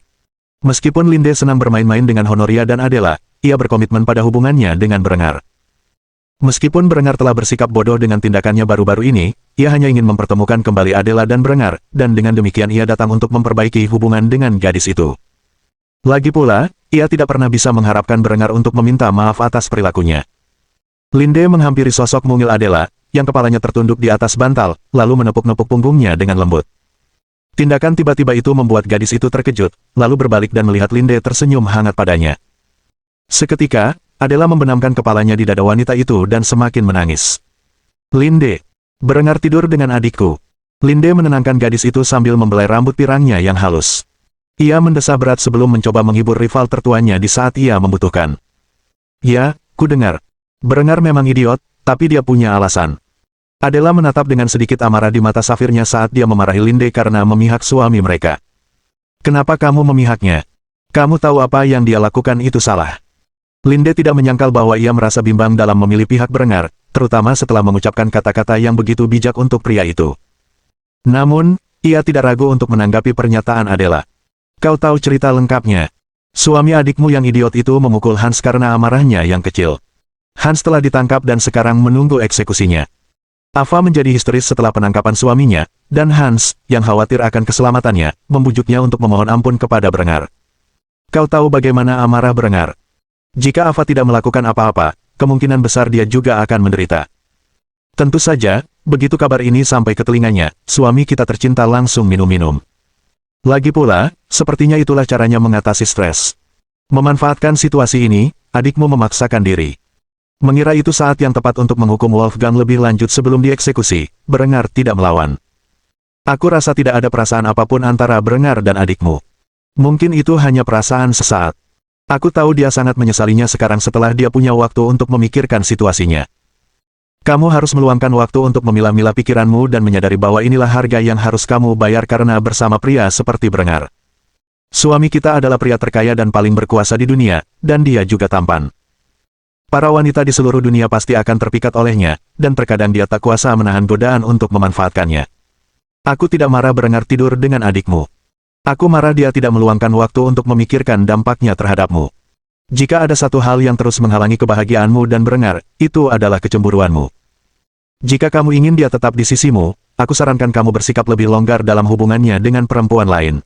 Meskipun Linde senang bermain-main dengan Honoria dan Adela, ia berkomitmen pada hubungannya dengan Berengar. Meskipun Berengar telah bersikap bodoh dengan tindakannya baru-baru ini, ia hanya ingin mempertemukan kembali Adela dan Berengar, dan dengan demikian ia datang untuk memperbaiki hubungan dengan gadis itu. Lagi pula, ia tidak pernah bisa mengharapkan Berengar untuk meminta maaf atas perilakunya. Linde menghampiri sosok mungil Adela, yang kepalanya tertunduk di atas bantal, lalu menepuk-nepuk punggungnya dengan lembut. Tindakan tiba-tiba itu membuat gadis itu terkejut, lalu berbalik dan melihat Linde tersenyum hangat padanya. Seketika, Adela membenamkan kepalanya di dada wanita itu dan semakin menangis. Linde, Berengar tidur dengan adikku. Linde menenangkan gadis itu sambil membelai rambut pirangnya yang halus. Ia mendesah berat sebelum mencoba menghibur rival tertuanya di saat ia membutuhkan. Ya, ku dengar. Berengar memang idiot, tapi dia punya alasan. Adela menatap dengan sedikit amarah di mata safirnya saat dia memarahi Linde karena memihak suami mereka. Kenapa kamu memihaknya? Kamu tahu apa yang dia lakukan itu salah. Linde tidak menyangkal bahwa ia merasa bimbang dalam memilih pihak Berengar, terutama setelah mengucapkan kata-kata yang begitu bijak untuk pria itu. Namun, ia tidak ragu untuk menanggapi pernyataan Adela. Kau tahu cerita lengkapnya. Suami adikmu yang idiot itu memukul Hans karena amarahnya yang kecil. Hans telah ditangkap dan sekarang menunggu eksekusinya. Ava menjadi histeris setelah penangkapan suaminya, dan Hans, yang khawatir akan keselamatannya, membujuknya untuk memohon ampun kepada Berengar. Kau tahu bagaimana amarah Berengar? Jika Ava tidak melakukan apa-apa, kemungkinan besar dia juga akan menderita. Tentu saja, begitu kabar ini sampai ke telinganya, suami kita tercinta langsung minum-minum. Lagi pula, sepertinya itulah caranya mengatasi stres. Memanfaatkan situasi ini, adikmu memaksakan diri. Mengira itu saat yang tepat untuk menghukum Wolfgang lebih lanjut sebelum dieksekusi, Berengar tidak melawan. Aku rasa tidak ada perasaan apapun antara Berengar dan adikmu. Mungkin itu hanya perasaan sesaat. Aku tahu dia sangat menyesalinya sekarang setelah dia punya waktu untuk memikirkan situasinya. Kamu harus meluangkan waktu untuk memilah-milah pikiranmu dan menyadari bahwa inilah harga yang harus kamu bayar karena bersama pria seperti Berengar. Suami kita adalah pria terkaya dan paling berkuasa di dunia, dan dia juga tampan. Para wanita di seluruh dunia pasti akan terpikat olehnya, dan terkadang dia tak kuasa menahan godaan untuk memanfaatkannya. Aku tidak marah Berengar tidur dengan adikmu. Aku marah dia tidak meluangkan waktu untuk memikirkan dampaknya terhadapmu. Jika ada satu hal yang terus menghalangi kebahagiaanmu dan Berengar, itu adalah kecemburuanmu. Jika kamu ingin dia tetap di sisimu, aku sarankan kamu bersikap lebih longgar dalam hubungannya dengan perempuan lain.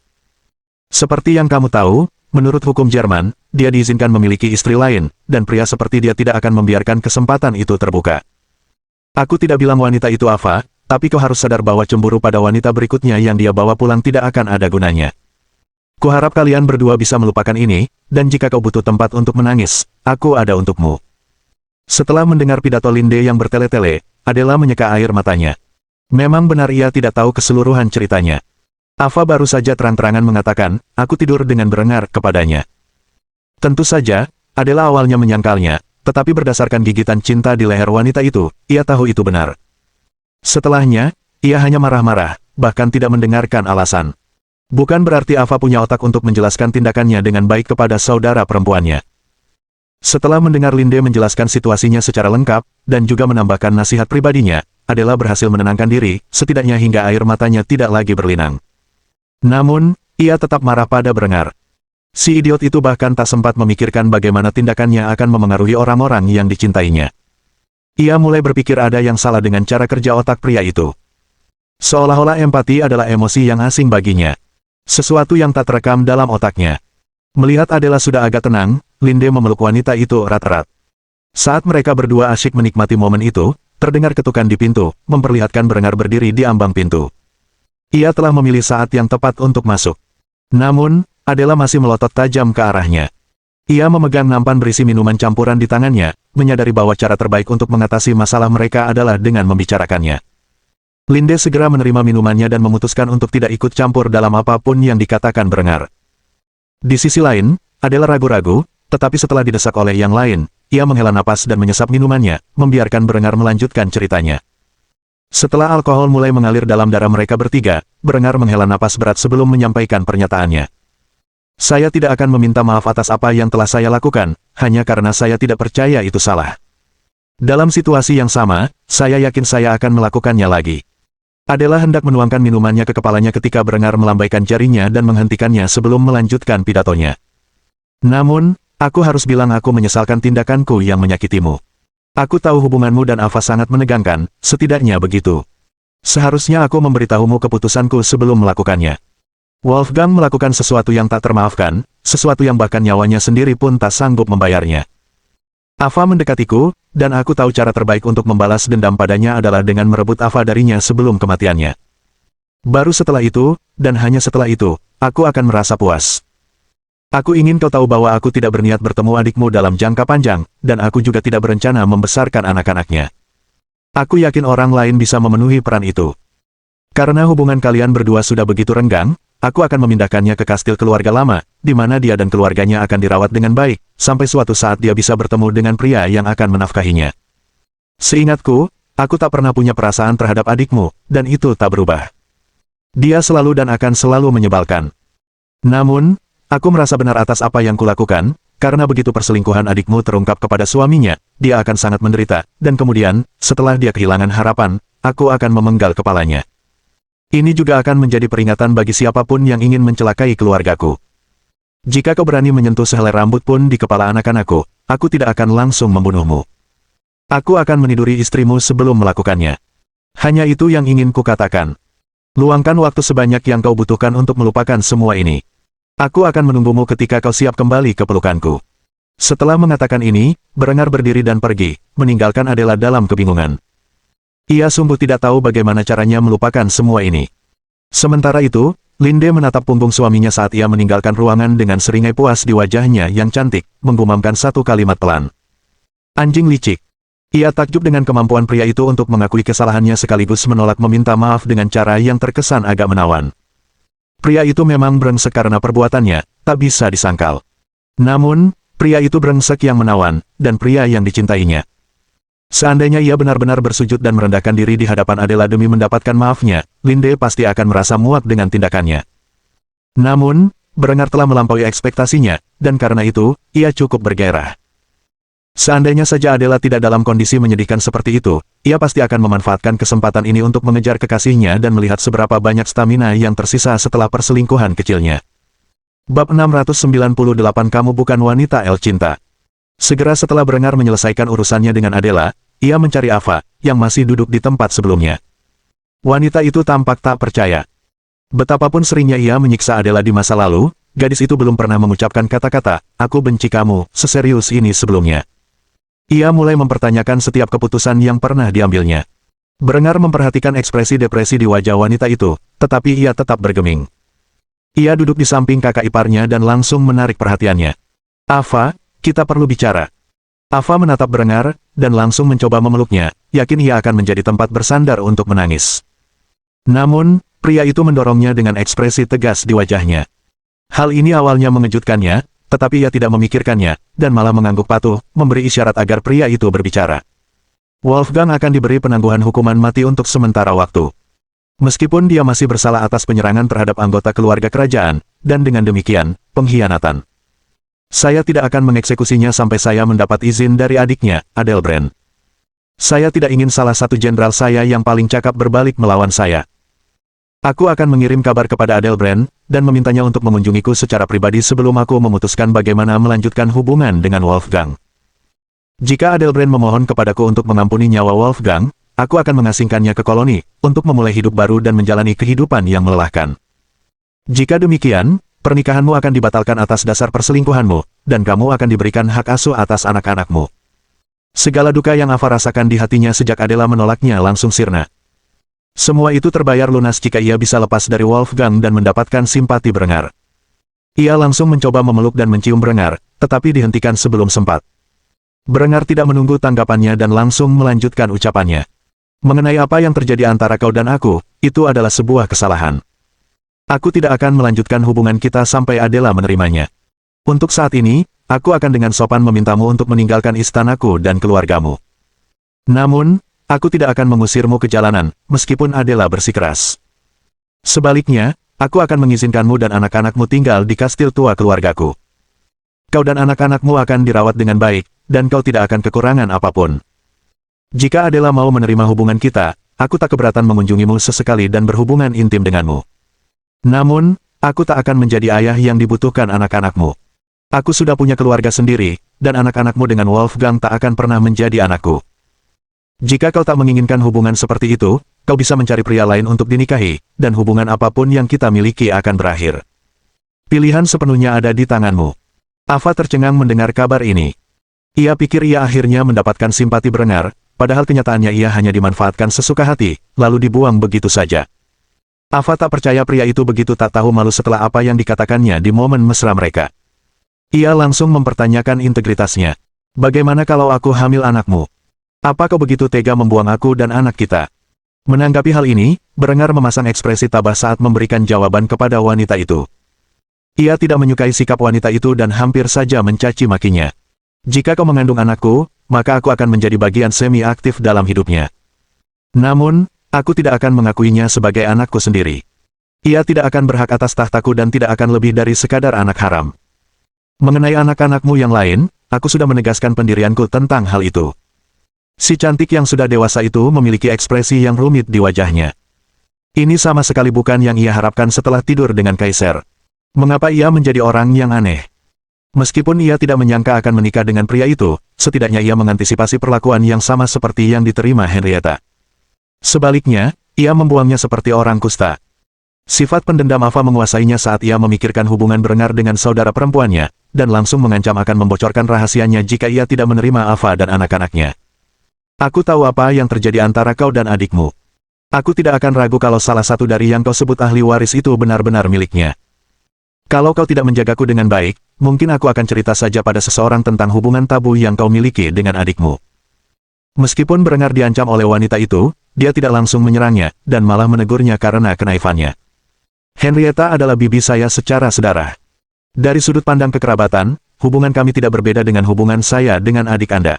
Seperti yang kamu tahu, menurut hukum Jerman, dia diizinkan memiliki istri lain, dan pria seperti dia tidak akan membiarkan kesempatan itu terbuka. Aku tidak bilang wanita itu Ava, tapi kau harus sadar bahwa cemburu pada wanita berikutnya yang dia bawa pulang tidak akan ada gunanya. Kuharap kalian berdua bisa melupakan ini, dan jika kau butuh tempat untuk menangis, aku ada untukmu. Setelah mendengar pidato Linde yang bertele-tele, Adela menyeka air matanya. Memang benar ia tidak tahu keseluruhan ceritanya. Ava baru saja terang-terangan mengatakan, aku tidur dengan Berengar kepadanya. Tentu saja, Adela awalnya menyangkalnya, tetapi berdasarkan gigitan cinta di leher wanita itu, ia tahu itu benar. Setelahnya, ia hanya marah-marah, bahkan tidak mendengarkan alasan. Bukan berarti Ava punya otak untuk menjelaskan tindakannya dengan baik kepada saudara perempuannya. Setelah mendengar Linde menjelaskan situasinya secara lengkap, dan juga menambahkan nasihat pribadinya, Adela berhasil menenangkan diri, setidaknya hingga air matanya tidak lagi berlinang. Namun, ia tetap marah pada Berengar. Si idiot itu bahkan tak sempat memikirkan bagaimana tindakannya akan memengaruhi orang-orang yang dicintainya. Ia mulai berpikir ada yang salah dengan cara kerja otak pria itu. Seolah-olah empati adalah emosi yang asing baginya. Sesuatu yang tak terekam dalam otaknya. Melihat Adela sudah agak tenang, Linde memeluk wanita itu erat-erat. Saat mereka berdua asyik menikmati momen itu, terdengar ketukan di pintu, memperlihatkan Berengar berdiri di ambang pintu. Ia telah memilih saat yang tepat untuk masuk. Namun, Adela masih melotot tajam ke arahnya. Ia memegang nampan berisi minuman campuran di tangannya, menyadari bahwa cara terbaik untuk mengatasi masalah mereka adalah dengan membicarakannya. Linde segera menerima minumannya dan memutuskan untuk tidak ikut campur dalam apapun yang dikatakan Berengar. Di sisi lain, Adela ragu-ragu, tetapi setelah didesak oleh yang lain, ia menghela napas dan menyesap minumannya, membiarkan Berengar melanjutkan ceritanya. Setelah alkohol mulai mengalir dalam darah mereka bertiga, Berengar menghela napas berat sebelum menyampaikan pernyataannya. Saya tidak akan meminta maaf atas apa yang telah saya lakukan, hanya karena saya tidak percaya itu salah. Dalam situasi yang sama, saya yakin saya akan melakukannya lagi. Adela hendak menuangkan minumannya ke kepalanya ketika Berengar melambaikan jarinya dan menghentikannya sebelum melanjutkan pidatonya. Namun, Aku harus bilang aku menyesalkan tindakanku yang menyakitimu. Aku tahu hubunganmu dan Ava sangat menegangkan, setidaknya begitu. Seharusnya aku memberitahumu keputusanku sebelum melakukannya. Wolfgang melakukan sesuatu yang tak termaafkan, sesuatu yang bahkan nyawanya sendiri pun tak sanggup membayarnya. Ava mendekatiku, dan aku tahu cara terbaik untuk membalas dendam padanya adalah dengan merebut Ava darinya sebelum kematiannya. Baru setelah itu, dan hanya setelah itu, aku akan merasa puas. Aku ingin kau tahu bahwa aku tidak berniat bertemu adikmu dalam jangka panjang, dan aku juga tidak berencana membesarkan anak-anaknya. Aku yakin orang lain bisa memenuhi peran itu. Karena hubungan kalian berdua sudah begitu renggang, aku akan memindahkannya ke kastil keluarga lama, di mana dia dan keluarganya akan dirawat dengan baik, sampai suatu saat dia bisa bertemu dengan pria yang akan menafkahinya. Seingatku, aku tak pernah punya perasaan terhadap adikmu, dan itu tak berubah. Dia selalu dan akan selalu menyebalkan. Namun, aku merasa benar atas apa yang kulakukan, karena begitu perselingkuhan adikmu terungkap kepada suaminya, dia akan sangat menderita, dan kemudian, setelah dia kehilangan harapan, aku akan memenggal kepalanya. Ini juga akan menjadi peringatan bagi siapapun yang ingin mencelakai keluargaku. Jika kau berani menyentuh sehelai rambut pun di kepala anak-anakku, aku tidak akan langsung membunuhmu. Aku akan meniduri istrimu sebelum melakukannya. Hanya itu yang ingin kukatakan. Luangkan waktu sebanyak yang kau butuhkan untuk melupakan semua ini. Aku akan menunggumu ketika kau siap kembali ke pelukanku. Setelah mengatakan ini, Berengar berdiri dan pergi, meninggalkan Adela dalam kebingungan. Ia sungguh tidak tahu bagaimana caranya melupakan semua ini. Sementara itu, Linde menatap punggung suaminya saat ia meninggalkan ruangan dengan seringai puas di wajahnya yang cantik, menggumamkan satu kalimat pelan. Anjing licik. Ia takjub dengan kemampuan pria itu untuk mengakui kesalahannya sekaligus menolak meminta maaf dengan cara yang terkesan agak menawan. Pria itu memang brengsek karena perbuatannya, tak bisa disangkal. Namun, pria itu brengsek yang menawan, dan pria yang dicintainya. Seandainya ia benar-benar bersujud dan merendahkan diri di hadapan Adela demi mendapatkan maafnya, Linde pasti akan merasa muak dengan tindakannya. Namun, Berengar telah melampaui ekspektasinya, dan karena itu, ia cukup bergairah. Seandainya saja Adela tidak dalam kondisi menyedihkan seperti itu, ia pasti akan memanfaatkan kesempatan ini untuk mengejar kekasihnya dan melihat seberapa banyak stamina yang tersisa setelah perselingkuhan kecilnya. Bab 698 Kamu bukan wanita El Cinta. Segera setelah Berengar menyelesaikan urusannya dengan Adela, ia mencari Ava, yang masih duduk di tempat sebelumnya. Wanita itu tampak tak percaya. Betapapun seringnya ia menyiksa Adela di masa lalu, gadis itu belum pernah mengucapkan kata-kata, "Aku benci kamu," seserius ini sebelumnya. Ia mulai mempertanyakan setiap keputusan yang pernah diambilnya. Berengar memperhatikan ekspresi depresi di wajah wanita itu, tetapi ia tetap bergeming. Ia duduk di samping kakak iparnya dan langsung menarik perhatiannya. "Ava, kita perlu bicara." Ava menatap Berengar, dan langsung mencoba memeluknya, yakin ia akan menjadi tempat bersandar untuk menangis. Namun, pria itu mendorongnya dengan ekspresi tegas di wajahnya. Hal ini awalnya mengejutkannya, tetapi ia tidak memikirkannya, dan malah mengangguk patuh, memberi isyarat agar pria itu berbicara. Wolfgang akan diberi penangguhan hukuman mati untuk sementara waktu. Meskipun dia masih bersalah atas penyerangan terhadap anggota keluarga kerajaan, dan dengan demikian, pengkhianatan. Saya tidak akan mengeksekusinya sampai saya mendapat izin dari adiknya, Adelbrand. Saya tidak ingin salah satu jenderal saya yang paling cakap berbalik melawan saya. Aku akan mengirim kabar kepada Adelbrand, dan memintanya untuk mengunjungiku secara pribadi sebelum aku memutuskan bagaimana melanjutkan hubungan dengan Wolfgang. Jika Adelbrand memohon kepadaku untuk mengampuni nyawa Wolfgang, aku akan mengasingkannya ke koloni, untuk memulai hidup baru dan menjalani kehidupan yang melelahkan. Jika demikian, pernikahanmu akan dibatalkan atas dasar perselingkuhanmu, dan kamu akan diberikan hak asuh atas anak-anakmu. Segala duka yang Ava rasakan di hatinya sejak Adela menolaknya langsung sirna. Semua itu terbayar lunas jika ia bisa lepas dari Wolfgang dan mendapatkan simpati Berengar. Ia langsung mencoba memeluk dan mencium Berengar, tetapi dihentikan sebelum sempat. Berengar tidak menunggu tanggapannya dan langsung melanjutkan ucapannya. Mengenai apa yang terjadi antara kau dan aku, itu adalah sebuah kesalahan. Aku tidak akan melanjutkan hubungan kita sampai Adela menerimanya. Untuk saat ini, aku akan dengan sopan memintamu untuk meninggalkan istanaku dan keluargamu. Namun, aku tidak akan mengusirmu ke jalanan, meskipun Adela bersikeras. Sebaliknya, aku akan mengizinkanmu dan anak-anakmu tinggal di kastil tua keluargaku. Kau dan anak-anakmu akan dirawat dengan baik, dan kau tidak akan kekurangan apapun. Jika Adela mau menerima hubungan kita, aku tak keberatan mengunjungimu sesekali dan berhubungan intim denganmu. Namun, aku tak akan menjadi ayah yang dibutuhkan anak-anakmu. Aku sudah punya keluarga sendiri, dan anak-anakmu dengan Wolfgang tak akan pernah menjadi anakku. Jika kau tak menginginkan hubungan seperti itu, kau bisa mencari pria lain untuk dinikahi, dan hubungan apapun yang kita miliki akan berakhir. Pilihan sepenuhnya ada di tanganmu. Ava tercengang mendengar kabar ini. Ia pikir ia akhirnya mendapatkan simpati Berengar, padahal kenyataannya ia hanya dimanfaatkan sesuka hati, lalu dibuang begitu saja. Ava tak percaya pria itu begitu tak tahu malu setelah apa yang dikatakannya di momen mesra mereka. Ia langsung mempertanyakan integritasnya. Bagaimana kalau aku hamil anakmu? Apa kau begitu tega membuang aku dan anak kita? Menanggapi hal ini, Berengar memasang ekspresi tabah saat memberikan jawaban kepada wanita itu. Ia tidak menyukai sikap wanita itu dan hampir saja mencaci makinya. Jika kau mengandung anakku, maka aku akan menjadi bagian semi-aktif dalam hidupnya. Namun, aku tidak akan mengakuinya sebagai anakku sendiri. Ia tidak akan berhak atas tahtaku dan tidak akan lebih dari sekadar anak haram. Mengenai anak-anakmu yang lain, aku sudah menegaskan pendirianku tentang hal itu. Si cantik yang sudah dewasa itu memiliki ekspresi yang rumit di wajahnya. Ini sama sekali bukan yang ia harapkan setelah tidur dengan Kaisar. Mengapa ia menjadi orang yang aneh? Meskipun ia tidak menyangka akan menikah dengan pria itu, setidaknya ia mengantisipasi perlakuan yang sama seperti yang diterima Henrietta. Sebaliknya, ia membuangnya seperti orang kusta. Sifat pendendam Ava menguasainya saat ia memikirkan hubungan Berengar dengan saudara perempuannya, dan langsung mengancam akan membocorkan rahasianya jika ia tidak menerima Ava dan anak-anaknya. Aku tahu apa yang terjadi antara kau dan adikmu. Aku tidak akan ragu kalau salah satu dari yang kau sebut ahli waris itu benar-benar miliknya. Kalau kau tidak menjagaku dengan baik, mungkin aku akan cerita saja pada seseorang tentang hubungan tabu yang kau miliki dengan adikmu. Meskipun Berengar diancam oleh wanita itu, dia tidak langsung menyerangnya, dan malah menegurnya karena kenaifannya. Henrietta adalah bibi saya secara sedarah. Dari sudut pandang kekerabatan, hubungan kami tidak berbeda dengan hubungan saya dengan adik Anda.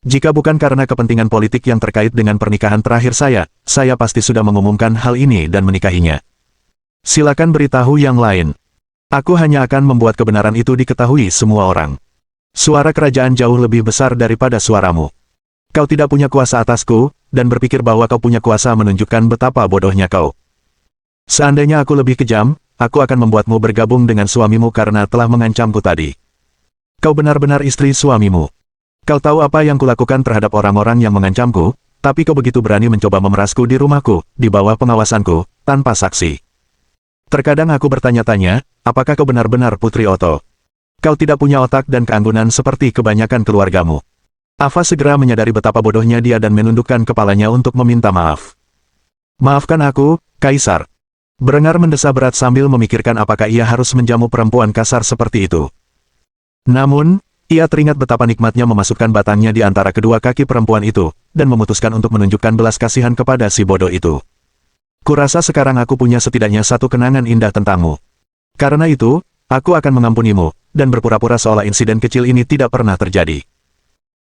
Jika bukan karena kepentingan politik yang terkait dengan pernikahan terakhir saya pasti sudah mengumumkan hal ini dan menikahinya. Silakan beritahu yang lain. Aku hanya akan membuat kebenaran itu diketahui semua orang. Suara kerajaan jauh lebih besar daripada suaramu. Kau tidak punya kuasa atasku, dan berpikir bahwa kau punya kuasa menunjukkan betapa bodohnya kau. Seandainya aku lebih kejam, aku akan membuatmu bergabung dengan suamimu karena telah mengancamku tadi. Kau benar-benar istri suamimu. Kau tahu apa yang kulakukan terhadap orang-orang yang mengancamku, tapi kau begitu berani mencoba memerasku di rumahku, di bawah pengawasanku, tanpa saksi. Terkadang aku bertanya-tanya, apakah kau benar-benar Putri Otto? Kau tidak punya otak dan keanggunan seperti kebanyakan keluargamu. Ava segera menyadari betapa bodohnya dia dan menundukkan kepalanya untuk meminta maaf. Maafkan aku, Kaisar. Berengar mendesah berat sambil memikirkan apakah ia harus menjamu perempuan kasar seperti itu. Namun, ia teringat betapa nikmatnya memasukkan batangnya di antara kedua kaki perempuan itu, dan memutuskan untuk menunjukkan belas kasihan kepada si bodoh itu. Kurasa sekarang aku punya setidaknya satu kenangan indah tentangmu. Karena itu, aku akan mengampunimu, dan berpura-pura seolah insiden kecil ini tidak pernah terjadi.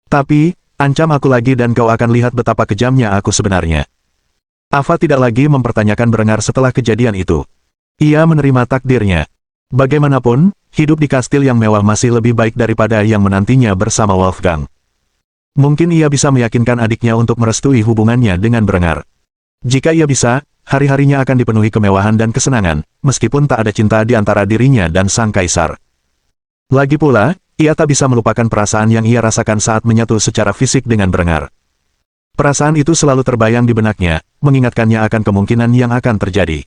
Tapi, ancam aku lagi dan kau akan lihat betapa kejamnya aku sebenarnya. Ava tidak lagi mempertanyakan Berengar setelah kejadian itu. Ia menerima takdirnya. Bagaimanapun, hidup di kastil yang mewah masih lebih baik daripada yang menantinya bersama Wolfgang. Mungkin ia bisa meyakinkan adiknya untuk merestui hubungannya dengan Berengar. Jika ia bisa, hari-harinya akan dipenuhi kemewahan dan kesenangan, meskipun tak ada cinta di antara dirinya dan sang kaisar. Lagi pula, ia tak bisa melupakan perasaan yang ia rasakan saat menyatu secara fisik dengan Berengar. Perasaan itu selalu terbayang di benaknya, mengingatkannya akan kemungkinan yang akan terjadi.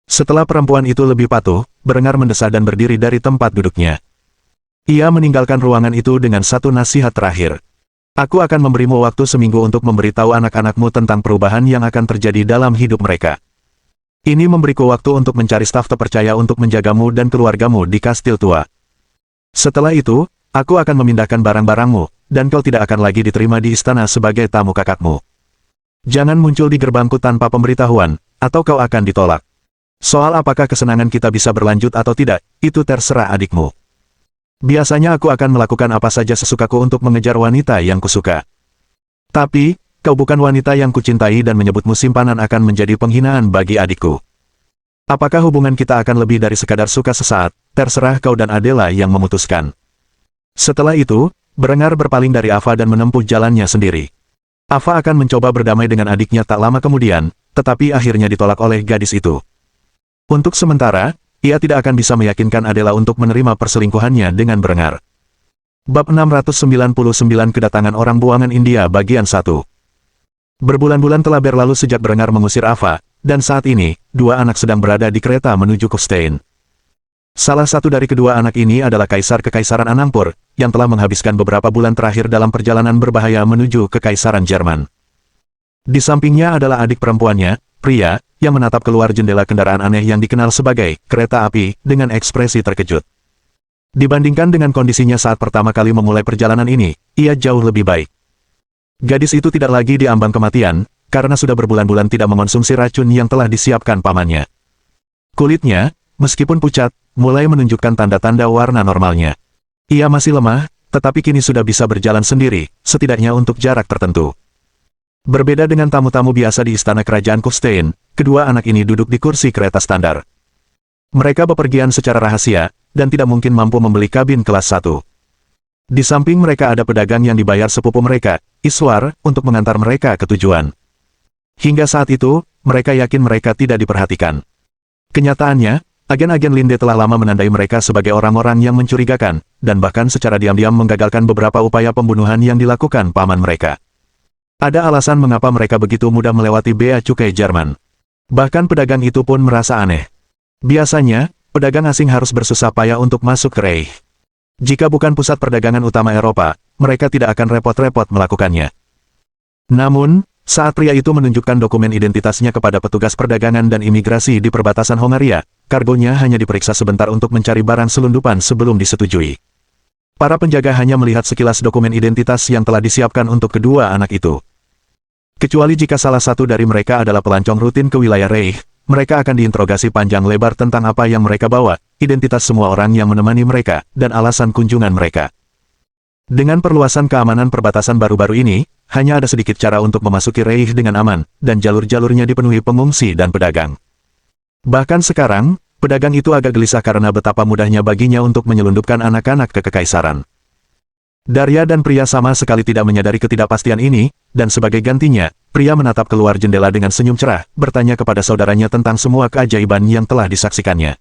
Setelah perempuan itu lebih patuh, Berengar mendesah dan berdiri dari tempat duduknya. Ia meninggalkan ruangan itu dengan satu nasihat terakhir. Aku akan memberimu waktu seminggu untuk memberitahu anak-anakmu tentang perubahan yang akan terjadi dalam hidup mereka. Ini memberiku waktu untuk mencari staf terpercaya untuk menjagamu dan keluargamu di kastil tua. Setelah itu, aku akan memindahkan barang-barangmu, dan kau tidak akan lagi diterima di istana sebagai tamu kakakmu. Jangan muncul di gerbangku tanpa pemberitahuan, atau kau akan ditolak. Soal apakah kesenangan kita bisa berlanjut atau tidak, itu terserah adikmu. Biasanya aku akan melakukan apa saja sesukaku untuk mengejar wanita yang kusuka. Tapi, kau bukan wanita yang kucintai dan menyebutmu simpanan akan menjadi penghinaan bagi adikku. Apakah hubungan kita akan lebih dari sekadar suka sesaat, terserah kau dan Adela yang memutuskan. Setelah itu, Berengar berpaling dari Ava dan menempuh jalannya sendiri. Ava akan mencoba berdamai dengan adiknya tak lama kemudian, tetapi akhirnya ditolak oleh gadis itu. Untuk sementara, ia tidak akan bisa meyakinkan Adela untuk menerima perselingkuhannya dengan berengar. Bab 699 Kedatangan Orang Buangan India Bagian 1. Berbulan-bulan telah berlalu sejak berengar mengusir Ava, dan saat ini, dua anak sedang berada di kereta menuju Kufstein. Salah satu dari kedua anak ini adalah Kaisar Kekaisaran Anangpur, yang telah menghabiskan beberapa bulan terakhir dalam perjalanan berbahaya menuju Kekaisaran Jerman. Di sampingnya adalah adik perempuannya, Pria, yang menatap keluar jendela kendaraan aneh yang dikenal sebagai kereta api dengan ekspresi terkejut. Dibandingkan dengan kondisinya saat pertama kali memulai perjalanan ini, ia jauh lebih baik. Gadis itu tidak lagi diambang kematian, karena sudah berbulan-bulan tidak mengonsumsi racun yang telah disiapkan pamannya. Kulitnya, meskipun pucat, mulai menunjukkan tanda-tanda warna normalnya. Ia masih lemah, tetapi kini sudah bisa berjalan sendiri, setidaknya untuk jarak tertentu. Berbeda dengan tamu-tamu biasa di istana kerajaan Kufstein, kedua anak ini duduk di kursi kereta standar. Mereka bepergian secara rahasia, dan tidak mungkin mampu membeli kabin kelas 1. Di samping mereka ada pedagang yang dibayar sepupu mereka, Iswar, untuk mengantar mereka ke tujuan. Hingga saat itu, mereka yakin mereka tidak diperhatikan. Kenyataannya, agen-agen Linde telah lama menandai mereka sebagai orang-orang yang mencurigakan, dan bahkan secara diam-diam menggagalkan beberapa upaya pembunuhan yang dilakukan paman mereka. Ada alasan mengapa mereka begitu mudah melewati bea cukai Jerman. Bahkan pedagang itu pun merasa aneh. Biasanya, pedagang asing harus bersusah payah untuk masuk ke Reich. Jika bukan pusat perdagangan utama Eropa, mereka tidak akan repot-repot melakukannya. Namun, saat pria itu menunjukkan dokumen identitasnya kepada petugas perdagangan dan imigrasi di perbatasan Hongaria, kargonya hanya diperiksa sebentar untuk mencari barang selundupan sebelum disetujui. Para penjaga hanya melihat sekilas dokumen identitas yang telah disiapkan untuk kedua anak itu. Kecuali jika salah satu dari mereka adalah pelancong rutin ke wilayah Reich, mereka akan diinterogasi panjang lebar tentang apa yang mereka bawa, identitas semua orang yang menemani mereka, dan alasan kunjungan mereka. Dengan perluasan keamanan perbatasan baru-baru ini, hanya ada sedikit cara untuk memasuki Reich dengan aman, dan jalur-jalurnya dipenuhi pengungsi dan pedagang. Bahkan sekarang, pedagang itu agak gelisah karena betapa mudahnya baginya untuk menyelundupkan anak-anak ke kekaisaran. Darya dan pria sama sekali tidak menyadari ketidakpastian ini, dan sebagai gantinya, pria menatap keluar jendela dengan senyum cerah, bertanya kepada saudaranya tentang semua keajaiban yang telah disaksikannya.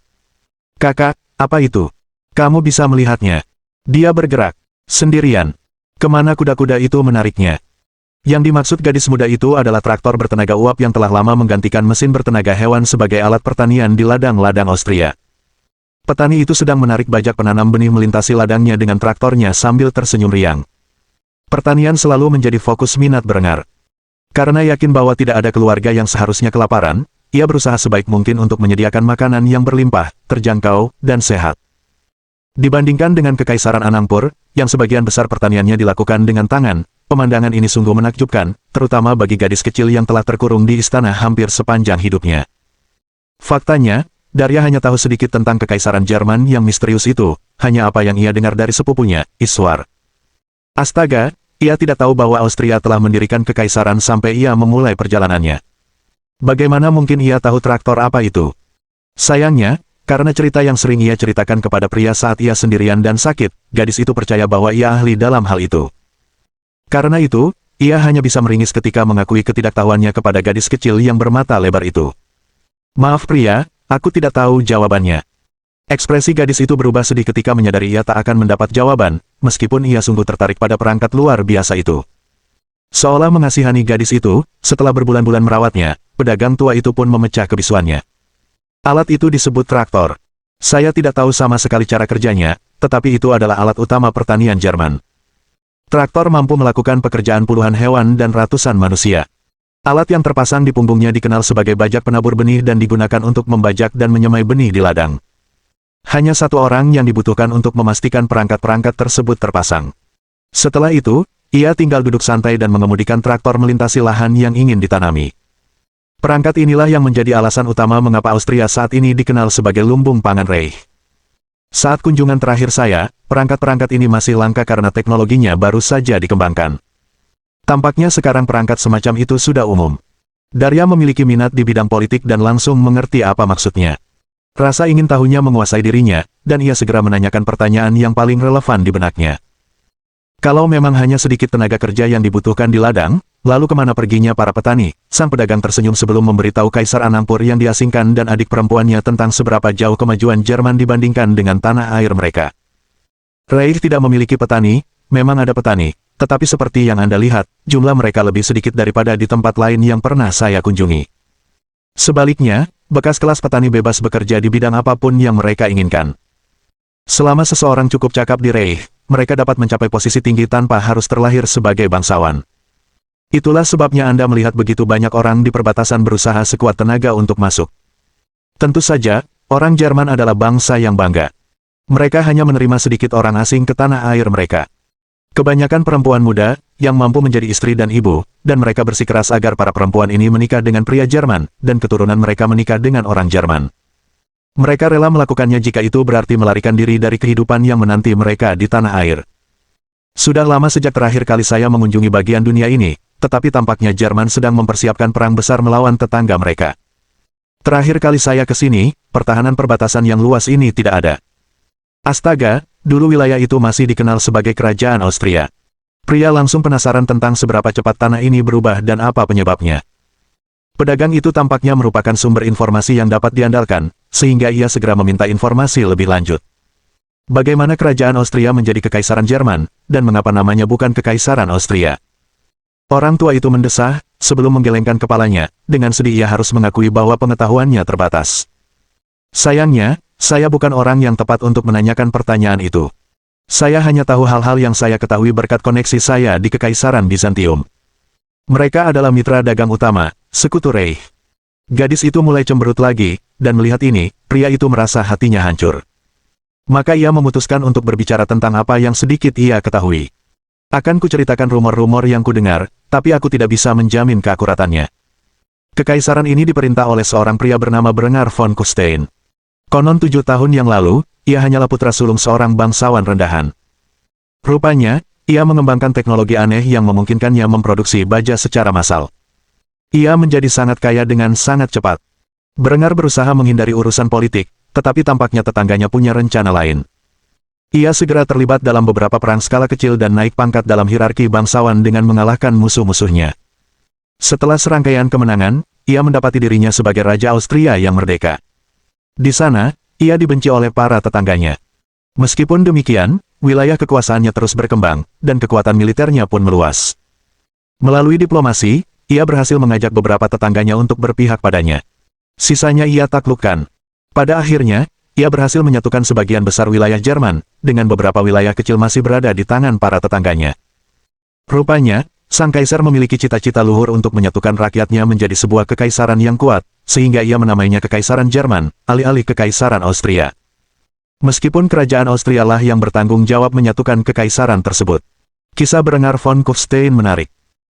"Kakak, apa itu? Kamu bisa melihatnya. Dia bergerak. Sendirian. Kemana kuda-kuda itu menariknya?" Yang dimaksud gadis muda itu adalah traktor bertenaga uap yang telah lama menggantikan mesin bertenaga hewan sebagai alat pertanian di ladang-ladang Austria. Petani itu sedang menarik bajak penanam benih melintasi ladangnya dengan traktornya sambil tersenyum riang. Pertanian selalu menjadi fokus minat berengar. Karena yakin bahwa tidak ada keluarga yang seharusnya kelaparan, ia berusaha sebaik mungkin untuk menyediakan makanan yang berlimpah, terjangkau, dan sehat. Dibandingkan dengan Kekaisaran Anangpur, yang sebagian besar pertaniannya dilakukan dengan tangan, pemandangan ini sungguh menakjubkan, terutama bagi gadis kecil yang telah terkurung di istana hampir sepanjang hidupnya. Faktanya, Darya hanya tahu sedikit tentang Kekaisaran Jerman yang misterius itu, hanya apa yang ia dengar dari sepupunya, Iswar. Astaga, ia tidak tahu bahwa Austria telah mendirikan kekaisaran sampai ia memulai perjalanannya. Bagaimana mungkin ia tahu traktor apa itu? Sayangnya, karena cerita yang sering ia ceritakan kepada pria saat ia sendirian dan sakit, gadis itu percaya bahwa ia ahli dalam hal itu. Karena itu, ia hanya bisa meringis ketika mengakui ketidaktahuannya kepada gadis kecil yang bermata lebar itu. "Maaf pria, aku tidak tahu jawabannya." Ekspresi gadis itu berubah sedih ketika menyadari ia tak akan mendapat jawaban, meskipun ia sungguh tertarik pada perangkat luar biasa itu. Seolah mengasihani gadis itu, setelah berbulan-bulan merawatnya, pedagang tua itu pun memecah kebisuannya. "Alat itu disebut traktor. Saya tidak tahu sama sekali cara kerjanya, tetapi itu adalah alat utama pertanian Jerman. Traktor mampu melakukan pekerjaan puluhan hewan dan ratusan manusia. Alat yang terpasang di punggungnya dikenal sebagai bajak penabur benih dan digunakan untuk membajak dan menyemai benih di ladang. Hanya satu orang yang dibutuhkan untuk memastikan perangkat-perangkat tersebut terpasang. Setelah itu, ia tinggal duduk santai dan mengemudikan traktor melintasi lahan yang ingin ditanami. Perangkat inilah yang menjadi alasan utama mengapa Austria saat ini dikenal sebagai lumbung pangan Reich. Saat kunjungan terakhir saya, perangkat-perangkat ini masih langka karena teknologinya baru saja dikembangkan. Tampaknya sekarang perangkat semacam itu sudah umum. Darya memiliki minat di bidang politik dan langsung mengerti apa maksudnya. Rasa ingin tahunya menguasai dirinya, dan ia segera menanyakan pertanyaan yang paling relevan di benaknya. Kalau memang hanya sedikit tenaga kerja yang dibutuhkan di ladang, Lalu kemana perginya para petani? Sang pedagang tersenyum sebelum memberitahu Kaisar Anangpur yang diasingkan dan adik perempuannya tentang seberapa jauh kemajuan Jerman dibandingkan dengan tanah air mereka. Reich tidak memiliki petani, memang ada petani, tetapi seperti yang Anda lihat, jumlah mereka lebih sedikit daripada di tempat lain yang pernah saya kunjungi. Sebaliknya, bekas kelas petani bebas bekerja di bidang apapun yang mereka inginkan. Selama seseorang cukup cakap di Reich, mereka dapat mencapai posisi tinggi tanpa harus terlahir sebagai bangsawan. Itulah sebabnya Anda melihat begitu banyak orang di perbatasan berusaha sekuat tenaga untuk masuk. Tentu saja, orang Jerman adalah bangsa yang bangga. Mereka hanya menerima sedikit orang asing ke tanah air mereka. Kebanyakan perempuan muda, yang mampu menjadi istri dan ibu, dan mereka bersikeras agar para perempuan ini menikah dengan pria Jerman, dan keturunan mereka menikah dengan orang Jerman. Mereka rela melakukannya jika itu berarti melarikan diri dari kehidupan yang menanti mereka di tanah air. Sudah lama sejak terakhir kali saya mengunjungi bagian dunia ini, tetapi tampaknya Jerman sedang mempersiapkan perang besar melawan tetangga mereka. Terakhir kali saya ke sini, pertahanan perbatasan yang luas ini tidak ada. Astaga, dulu wilayah itu masih dikenal sebagai Kerajaan Austria. Pria langsung penasaran tentang seberapa cepat tanah ini berubah dan apa penyebabnya. Pedagang itu tampaknya merupakan sumber informasi yang dapat diandalkan, sehingga ia segera meminta informasi lebih lanjut. Bagaimana Kerajaan Austria menjadi Kekaisaran Jerman, dan mengapa namanya bukan Kekaisaran Austria? Orang tua itu mendesah, sebelum menggelengkan kepalanya, dengan sedih ia harus mengakui bahwa pengetahuannya terbatas. Sayangnya, saya bukan orang yang tepat untuk menanyakan pertanyaan itu. Saya hanya tahu hal-hal yang saya ketahui berkat koneksi saya di Kekaisaran Bizantium. Mereka adalah mitra dagang utama, sekutu Reich. Gadis itu mulai cemberut lagi, dan melihat ini, pria itu merasa hatinya hancur. Maka ia memutuskan untuk berbicara tentang apa yang sedikit ia ketahui. Akan kuceritakan rumor-rumor yang kudengar, tapi aku tidak bisa menjamin keakuratannya. Kekaisaran ini diperintah oleh seorang pria bernama Berengar von Kufstein. Konon 7 tahun yang lalu, ia hanyalah putra sulung seorang bangsawan rendahan. Rupanya, ia mengembangkan teknologi aneh yang memungkinkannya memproduksi baja secara massal. Ia menjadi sangat kaya dengan sangat cepat. Berengar berusaha menghindari urusan politik, tetapi tampaknya tetangganya punya rencana lain. Ia segera terlibat dalam beberapa perang skala kecil dan naik pangkat dalam hierarki bangsawan dengan mengalahkan musuh-musuhnya. Setelah serangkaian kemenangan, ia mendapati dirinya sebagai Raja Austria yang merdeka. Di sana, ia dibenci oleh para tetangganya. Meskipun demikian, wilayah kekuasaannya terus berkembang, dan kekuatan militernya pun meluas. Melalui diplomasi, ia berhasil mengajak beberapa tetangganya untuk berpihak padanya. Sisanya ia taklukkan. Pada akhirnya, ia berhasil menyatukan sebagian besar wilayah Jerman, dengan beberapa wilayah kecil masih berada di tangan para tetangganya. Rupanya, sang kaisar memiliki cita-cita luhur untuk menyatukan rakyatnya menjadi sebuah kekaisaran yang kuat, sehingga ia menamainya Kekaisaran Jerman, alih-alih Kekaisaran Austria. Meskipun Kerajaan Austria lah yang bertanggung jawab menyatukan kekaisaran tersebut. Kisah Berengar von Kufstein menarik.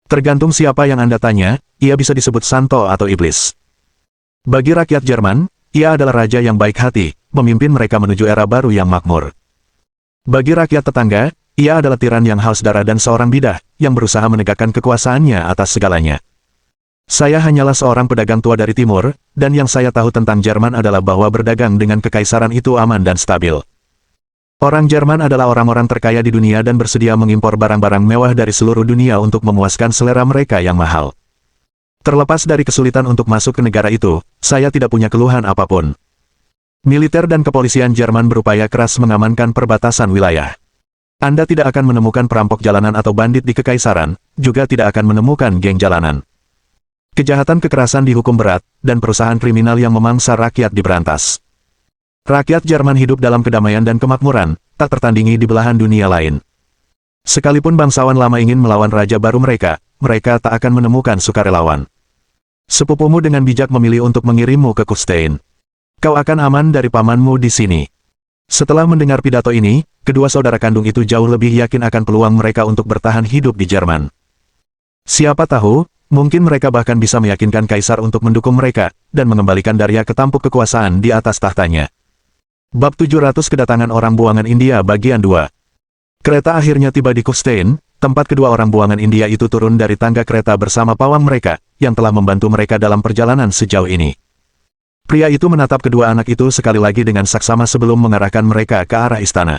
Tergantung siapa yang Anda tanya, ia bisa disebut santo atau iblis. Bagi rakyat Jerman, ia adalah raja yang baik hati, memimpin mereka menuju era baru yang makmur. Bagi rakyat tetangga, ia adalah tiran yang haus darah dan seorang bidah, yang berusaha menegakkan kekuasaannya atas segalanya. Saya hanyalah seorang pedagang tua dari timur, dan yang saya tahu tentang Jerman adalah bahwa berdagang dengan kekaisaran itu aman dan stabil. Orang Jerman adalah orang-orang terkaya di dunia dan bersedia mengimpor barang-barang mewah dari seluruh dunia untuk memuaskan selera mereka yang mahal. Terlepas dari kesulitan untuk masuk ke negara itu, saya tidak punya keluhan apapun. Militer dan kepolisian Jerman berupaya keras mengamankan perbatasan wilayah. Anda tidak akan menemukan perampok jalanan atau bandit di kekaisaran, juga tidak akan menemukan geng jalanan. Kejahatan kekerasan dihukum berat, dan perusahaan kriminal yang memangsa rakyat diberantas. Rakyat Jerman hidup dalam kedamaian dan kemakmuran, tak tertandingi di belahan dunia lain. Sekalipun bangsawan lama ingin melawan raja baru mereka, mereka tak akan menemukan sukarelawan. Sepupumu dengan bijak memilih untuk mengirimmu ke Kufstein. Kau akan aman dari pamanmu di sini. Setelah mendengar pidato ini, kedua saudara kandung itu jauh lebih yakin akan peluang mereka untuk bertahan hidup di Jerman. Siapa tahu, mungkin mereka bahkan bisa meyakinkan kaisar untuk mendukung mereka, dan mengembalikan Darya ke tampuk kekuasaan di atas tahtanya. Bab 700 Kedatangan Orang Buangan India Bagian 2. Kereta akhirnya tiba di Kufstein, tempat kedua orang buangan India itu turun dari tangga kereta bersama pawang mereka, yang telah membantu mereka dalam perjalanan sejauh ini. Pria itu menatap kedua anak itu sekali lagi dengan saksama sebelum mengarahkan mereka ke arah istana.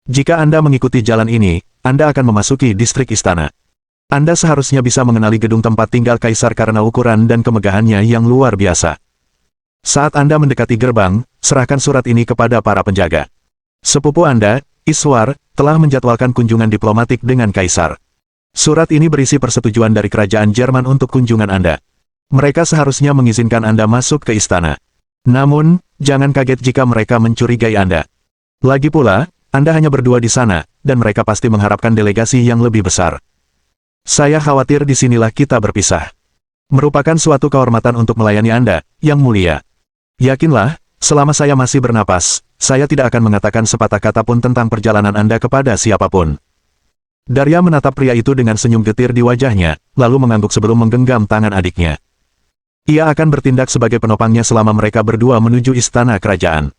Jika Anda mengikuti jalan ini, Anda akan memasuki distrik istana. Anda seharusnya bisa mengenali gedung tempat tinggal kaisar karena ukuran dan kemegahannya yang luar biasa. Saat Anda mendekati gerbang, serahkan surat ini kepada para penjaga. Sepupu Anda, Iswar, telah menjadwalkan kunjungan diplomatik dengan kaisar. Surat ini berisi persetujuan dari kerajaan Jerman untuk kunjungan Anda. Mereka seharusnya mengizinkan Anda masuk ke istana. Namun, jangan kaget jika mereka mencurigai Anda. Lagi pula, Anda hanya berdua di sana, dan mereka pasti mengharapkan delegasi yang lebih besar. Saya khawatir disinilah kita berpisah. Merupakan suatu kehormatan untuk melayani Anda, yang mulia. Yakinlah, selama saya masih bernapas, saya tidak akan mengatakan sepatah kata pun tentang perjalanan Anda kepada siapapun. Darya menatap pria itu dengan senyum getir di wajahnya, lalu mengangguk sebelum menggenggam tangan adiknya. Ia akan bertindak sebagai penopangnya selama mereka berdua menuju istana kerajaan.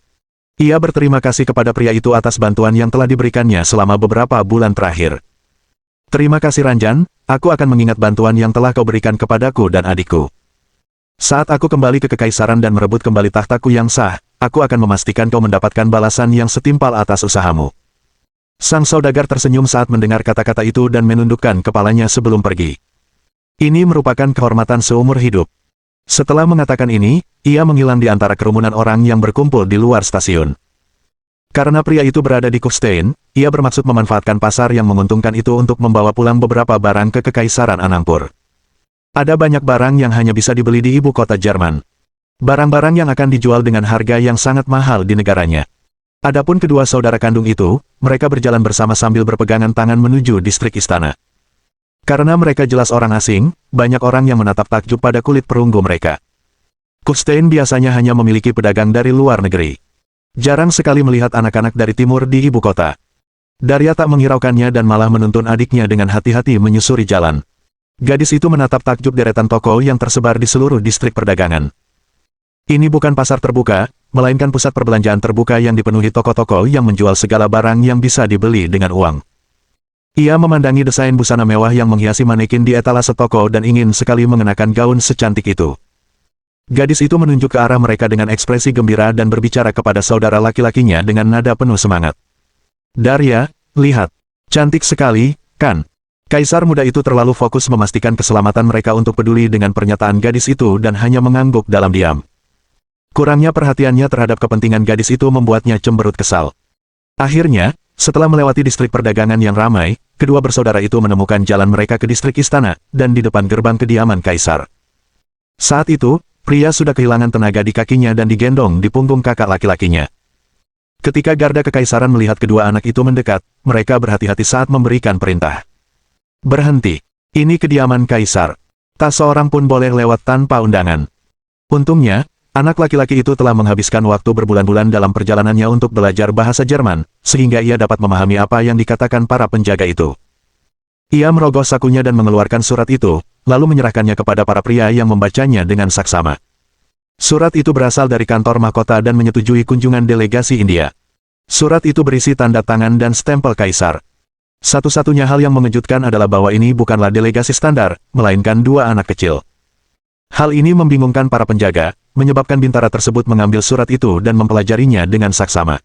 Ia berterima kasih kepada pria itu atas bantuan yang telah diberikannya selama beberapa bulan terakhir. Terima kasih Ranjan, aku akan mengingat bantuan yang telah kau berikan kepadaku dan adikku. Saat aku kembali ke kekaisaran dan merebut kembali tahtaku yang sah, aku akan memastikan kau mendapatkan balasan yang setimpal atas usahamu. Sang saudagar tersenyum saat mendengar kata-kata itu dan menundukkan kepalanya sebelum pergi. Ini merupakan kehormatan seumur hidup. Setelah mengatakan ini, ia menghilang di antara kerumunan orang yang berkumpul di luar stasiun. Karena pria itu berada di Kufstein, ia bermaksud memanfaatkan pasar yang menguntungkan itu untuk membawa pulang beberapa barang ke Kekaisaran Anangpur. Ada banyak barang yang hanya bisa dibeli di ibu kota Jerman. Barang-barang yang akan dijual dengan harga yang sangat mahal di negaranya. Adapun kedua saudara kandung itu, mereka berjalan bersama sambil berpegangan tangan menuju distrik istana. Karena mereka jelas orang asing, banyak orang yang menatap takjub pada kulit perunggu mereka. Kufstein biasanya hanya memiliki pedagang dari luar negeri. Jarang sekali melihat anak-anak dari timur di ibu kota. Darya tak menghiraukannya dan malah menuntun adiknya dengan hati-hati menyusuri jalan. Gadis itu menatap takjub deretan toko yang tersebar di seluruh distrik perdagangan. Ini bukan pasar terbuka, melainkan pusat perbelanjaan terbuka yang dipenuhi toko-toko yang menjual segala barang yang bisa dibeli dengan uang. Ia memandangi desain busana mewah yang menghiasi manekin di etalase toko dan ingin sekali mengenakan gaun secantik itu. Gadis itu menunjuk ke arah mereka dengan ekspresi gembira dan berbicara kepada saudara laki-lakinya dengan nada penuh semangat. Darya, lihat. Cantik sekali, kan? Kaisar muda itu terlalu fokus memastikan keselamatan mereka untuk peduli dengan pernyataan gadis itu dan hanya mengangguk dalam diam. Kurangnya perhatiannya terhadap kepentingan gadis itu membuatnya cemberut kesal. Akhirnya, setelah melewati distrik perdagangan yang ramai, kedua bersaudara itu menemukan jalan mereka ke distrik istana, dan di depan gerbang kediaman kaisar. Saat itu, pria sudah kehilangan tenaga di kakinya dan digendong di punggung kakak laki-lakinya. Ketika garda kekaisaran melihat kedua anak itu mendekat, mereka berhati-hati saat memberikan perintah. Berhenti. Ini kediaman kaisar. Tak seorang pun boleh lewat tanpa undangan. Untungnya, anak laki-laki itu telah menghabiskan waktu berbulan-bulan dalam perjalanannya untuk belajar bahasa Jerman, sehingga ia dapat memahami apa yang dikatakan para penjaga itu. Ia merogoh sakunya dan mengeluarkan surat itu, lalu menyerahkannya kepada para pria yang membacanya dengan saksama. Surat itu berasal dari kantor mahkota dan menyetujui kunjungan delegasi India. Surat itu berisi tanda tangan dan stempel kaisar. Satu-satunya hal yang mengejutkan adalah bahwa ini bukanlah delegasi standar, melainkan dua anak kecil. Hal ini membingungkan para penjaga, menyebabkan bintara tersebut mengambil surat itu dan mempelajarinya dengan saksama.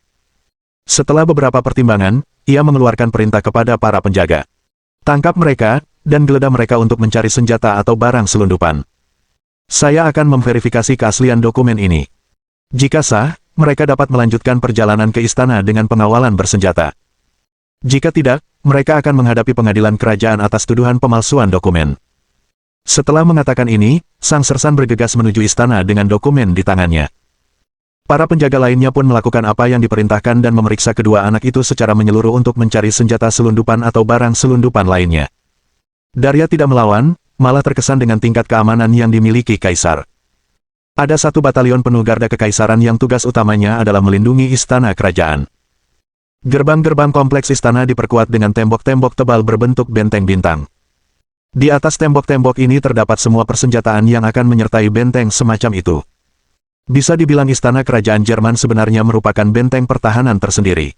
Setelah beberapa pertimbangan, ia mengeluarkan perintah kepada para penjaga. Tangkap mereka, dan geledah mereka untuk mencari senjata atau barang selundupan. Saya akan memverifikasi keaslian dokumen ini. Jika sah, mereka dapat melanjutkan perjalanan ke istana dengan pengawalan bersenjata. Jika tidak, mereka akan menghadapi pengadilan kerajaan atas tuduhan pemalsuan dokumen. Setelah mengatakan ini, sang sersan bergegas menuju istana dengan dokumen di tangannya. Para penjaga lainnya pun melakukan apa yang diperintahkan dan memeriksa kedua anak itu secara menyeluruh untuk mencari senjata selundupan atau barang selundupan lainnya. Darya tidak melawan, malah terkesan dengan tingkat keamanan yang dimiliki kaisar. Ada satu batalion penuh garda kekaisaran yang tugas utamanya adalah melindungi istana kerajaan. Gerbang-gerbang kompleks istana diperkuat dengan tembok-tembok tebal berbentuk benteng bintang. Di atas tembok-tembok ini terdapat semua persenjataan yang akan menyertai benteng semacam itu. Bisa dibilang istana kerajaan Jerman sebenarnya merupakan benteng pertahanan tersendiri.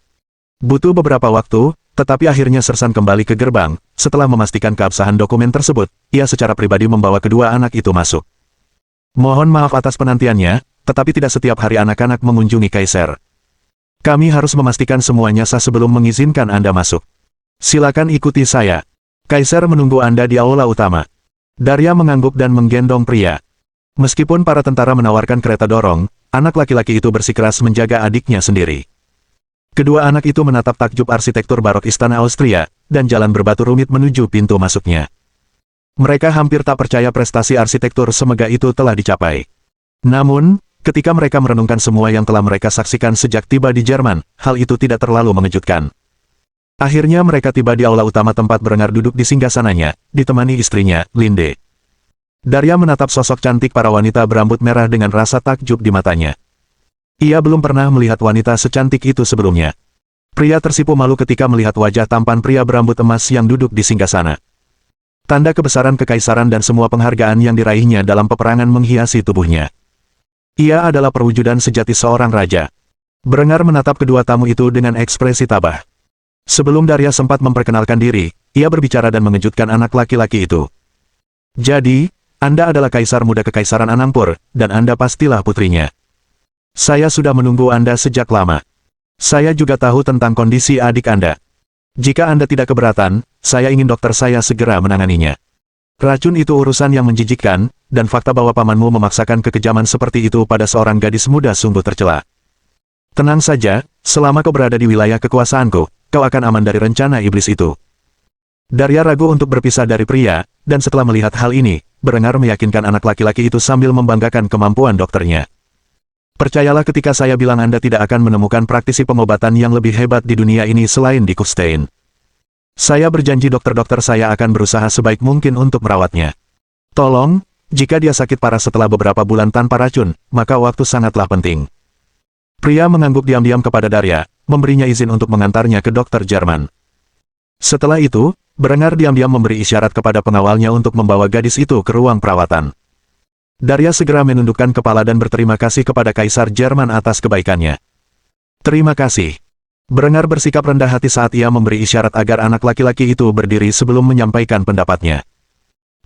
Butuh beberapa waktu, tetapi akhirnya sersan kembali ke gerbang. Setelah memastikan keabsahan dokumen tersebut, ia secara pribadi membawa kedua anak itu masuk. Mohon maaf atas penantiannya, tetapi tidak setiap hari anak-anak mengunjungi kaisar. Kami harus memastikan semuanya sah sebelum mengizinkan Anda masuk. Silakan ikuti saya. Kaisar menunggu Anda di aula utama. Daria mengangguk dan menggendong pria. Meskipun para tentara menawarkan kereta dorong, anak laki-laki itu bersikeras menjaga adiknya sendiri. Kedua anak itu menatap takjub arsitektur barok istana Austria, dan jalan berbatu rumit menuju pintu masuknya. Mereka hampir tak percaya prestasi arsitektur semegah itu telah dicapai. Namun, ketika mereka merenungkan semua yang telah mereka saksikan sejak tiba di Jerman, hal itu tidak terlalu mengejutkan. Akhirnya mereka tiba di aula utama tempat Berengar duduk di singgasananya, ditemani istrinya, Linde. Daria menatap sosok cantik para wanita berambut merah dengan rasa takjub di matanya. Ia belum pernah melihat wanita secantik itu sebelumnya. Pria tersipu malu ketika melihat wajah tampan pria berambut emas yang duduk di singgasana. Tanda kebesaran kekaisaran dan semua penghargaan yang diraihnya dalam peperangan menghiasi tubuhnya. Ia adalah perwujudan sejati seorang raja. Berengar menatap kedua tamu itu dengan ekspresi tabah. Sebelum Daria sempat memperkenalkan diri, ia berbicara dan mengejutkan anak laki-laki itu. Jadi, Anda adalah kaisar muda kekaisaran Anangpur, dan Anda pastilah putrinya. Saya sudah menunggu Anda sejak lama. Saya juga tahu tentang kondisi adik Anda. Jika Anda tidak keberatan, saya ingin dokter saya segera menanganinya. Racun itu urusan yang menjijikkan, dan fakta bahwa pamanmu memaksakan kekejaman seperti itu pada seorang gadis muda sungguh tercela. Tenang saja, selama kau berada di wilayah kekuasaanku, kau akan aman dari rencana iblis itu. Daria ragu untuk berpisah dari pria, dan setelah melihat hal ini, Berengar meyakinkan anak laki-laki itu sambil membanggakan kemampuan dokternya. Percayalah ketika saya bilang Anda tidak akan menemukan praktisi pengobatan yang lebih hebat di dunia ini selain di Kufstein. Saya berjanji dokter-dokter saya akan berusaha sebaik mungkin untuk merawatnya. Tolong, jika dia sakit parah setelah beberapa bulan tanpa racun, maka waktu sangatlah penting. Pria mengangguk diam-diam kepada Daria, memberinya izin untuk mengantarnya ke dokter Jerman. Setelah itu, Berengar diam-diam memberi isyarat kepada pengawalnya untuk membawa gadis itu ke ruang perawatan. Daria segera menundukkan kepala dan berterima kasih kepada Kaisar Jerman atas kebaikannya. Terima kasih. Berengar bersikap rendah hati saat ia memberi isyarat agar anak laki-laki itu berdiri sebelum menyampaikan pendapatnya.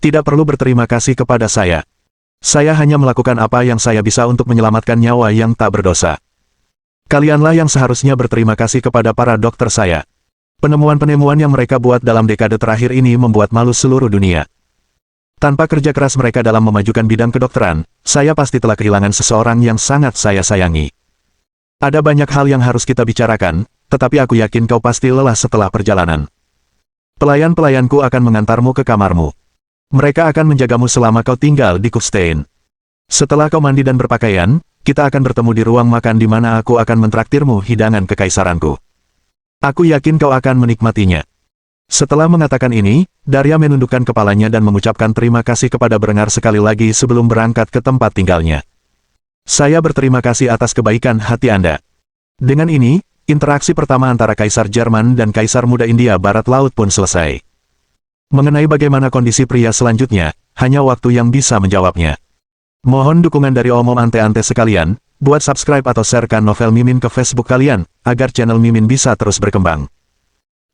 Tidak perlu berterima kasih kepada saya. Saya hanya melakukan apa yang saya bisa untuk menyelamatkan nyawa yang tak berdosa. Kalianlah yang seharusnya berterima kasih kepada para dokter saya. Penemuan-penemuan yang mereka buat dalam dekade terakhir ini membuat malu seluruh dunia. Tanpa kerja keras mereka dalam memajukan bidang kedokteran, saya pasti telah kehilangan seseorang yang sangat saya sayangi. Ada banyak hal yang harus kita bicarakan, tetapi aku yakin kau pasti lelah setelah perjalanan. Pelayan-pelayanku akan mengantarmu ke kamarmu. Mereka akan menjagamu selama kau tinggal di Kufstein. Setelah kau mandi dan berpakaian, kita akan bertemu di ruang makan di mana aku akan mentraktirmu hidangan kekaisaranku. Aku yakin kau akan menikmatinya. Setelah mengatakan ini, Daria menundukkan kepalanya dan mengucapkan terima kasih kepada Berengar sekali lagi sebelum berangkat ke tempat tinggalnya. Saya berterima kasih atas kebaikan hati Anda. Dengan ini, interaksi pertama antara Kaisar Jerman dan Kaisar Muda India Barat Laut pun selesai. Mengenai bagaimana kondisi pria selanjutnya, hanya waktu yang bisa menjawabnya. Mohon dukungan dari omom ante-ante sekalian, buat subscribe atau sharekan novel Mimin ke Facebook kalian, agar channel Mimin bisa terus berkembang.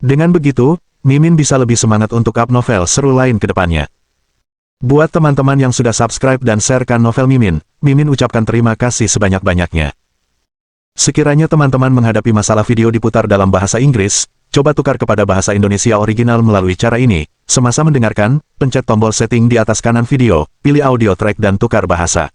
Dengan begitu, Mimin bisa lebih semangat untuk up novel seru lain ke depannya. Buat teman-teman yang sudah subscribe dan sharekan novel Mimin, Mimin ucapkan terima kasih sebanyak-banyaknya. Sekiranya teman-teman menghadapi masalah video diputar dalam bahasa Inggris, coba tukar kepada bahasa Indonesia original melalui cara ini. Semasa mendengarkan, pencet tombol setting di atas kanan video, pilih audio track dan tukar bahasa.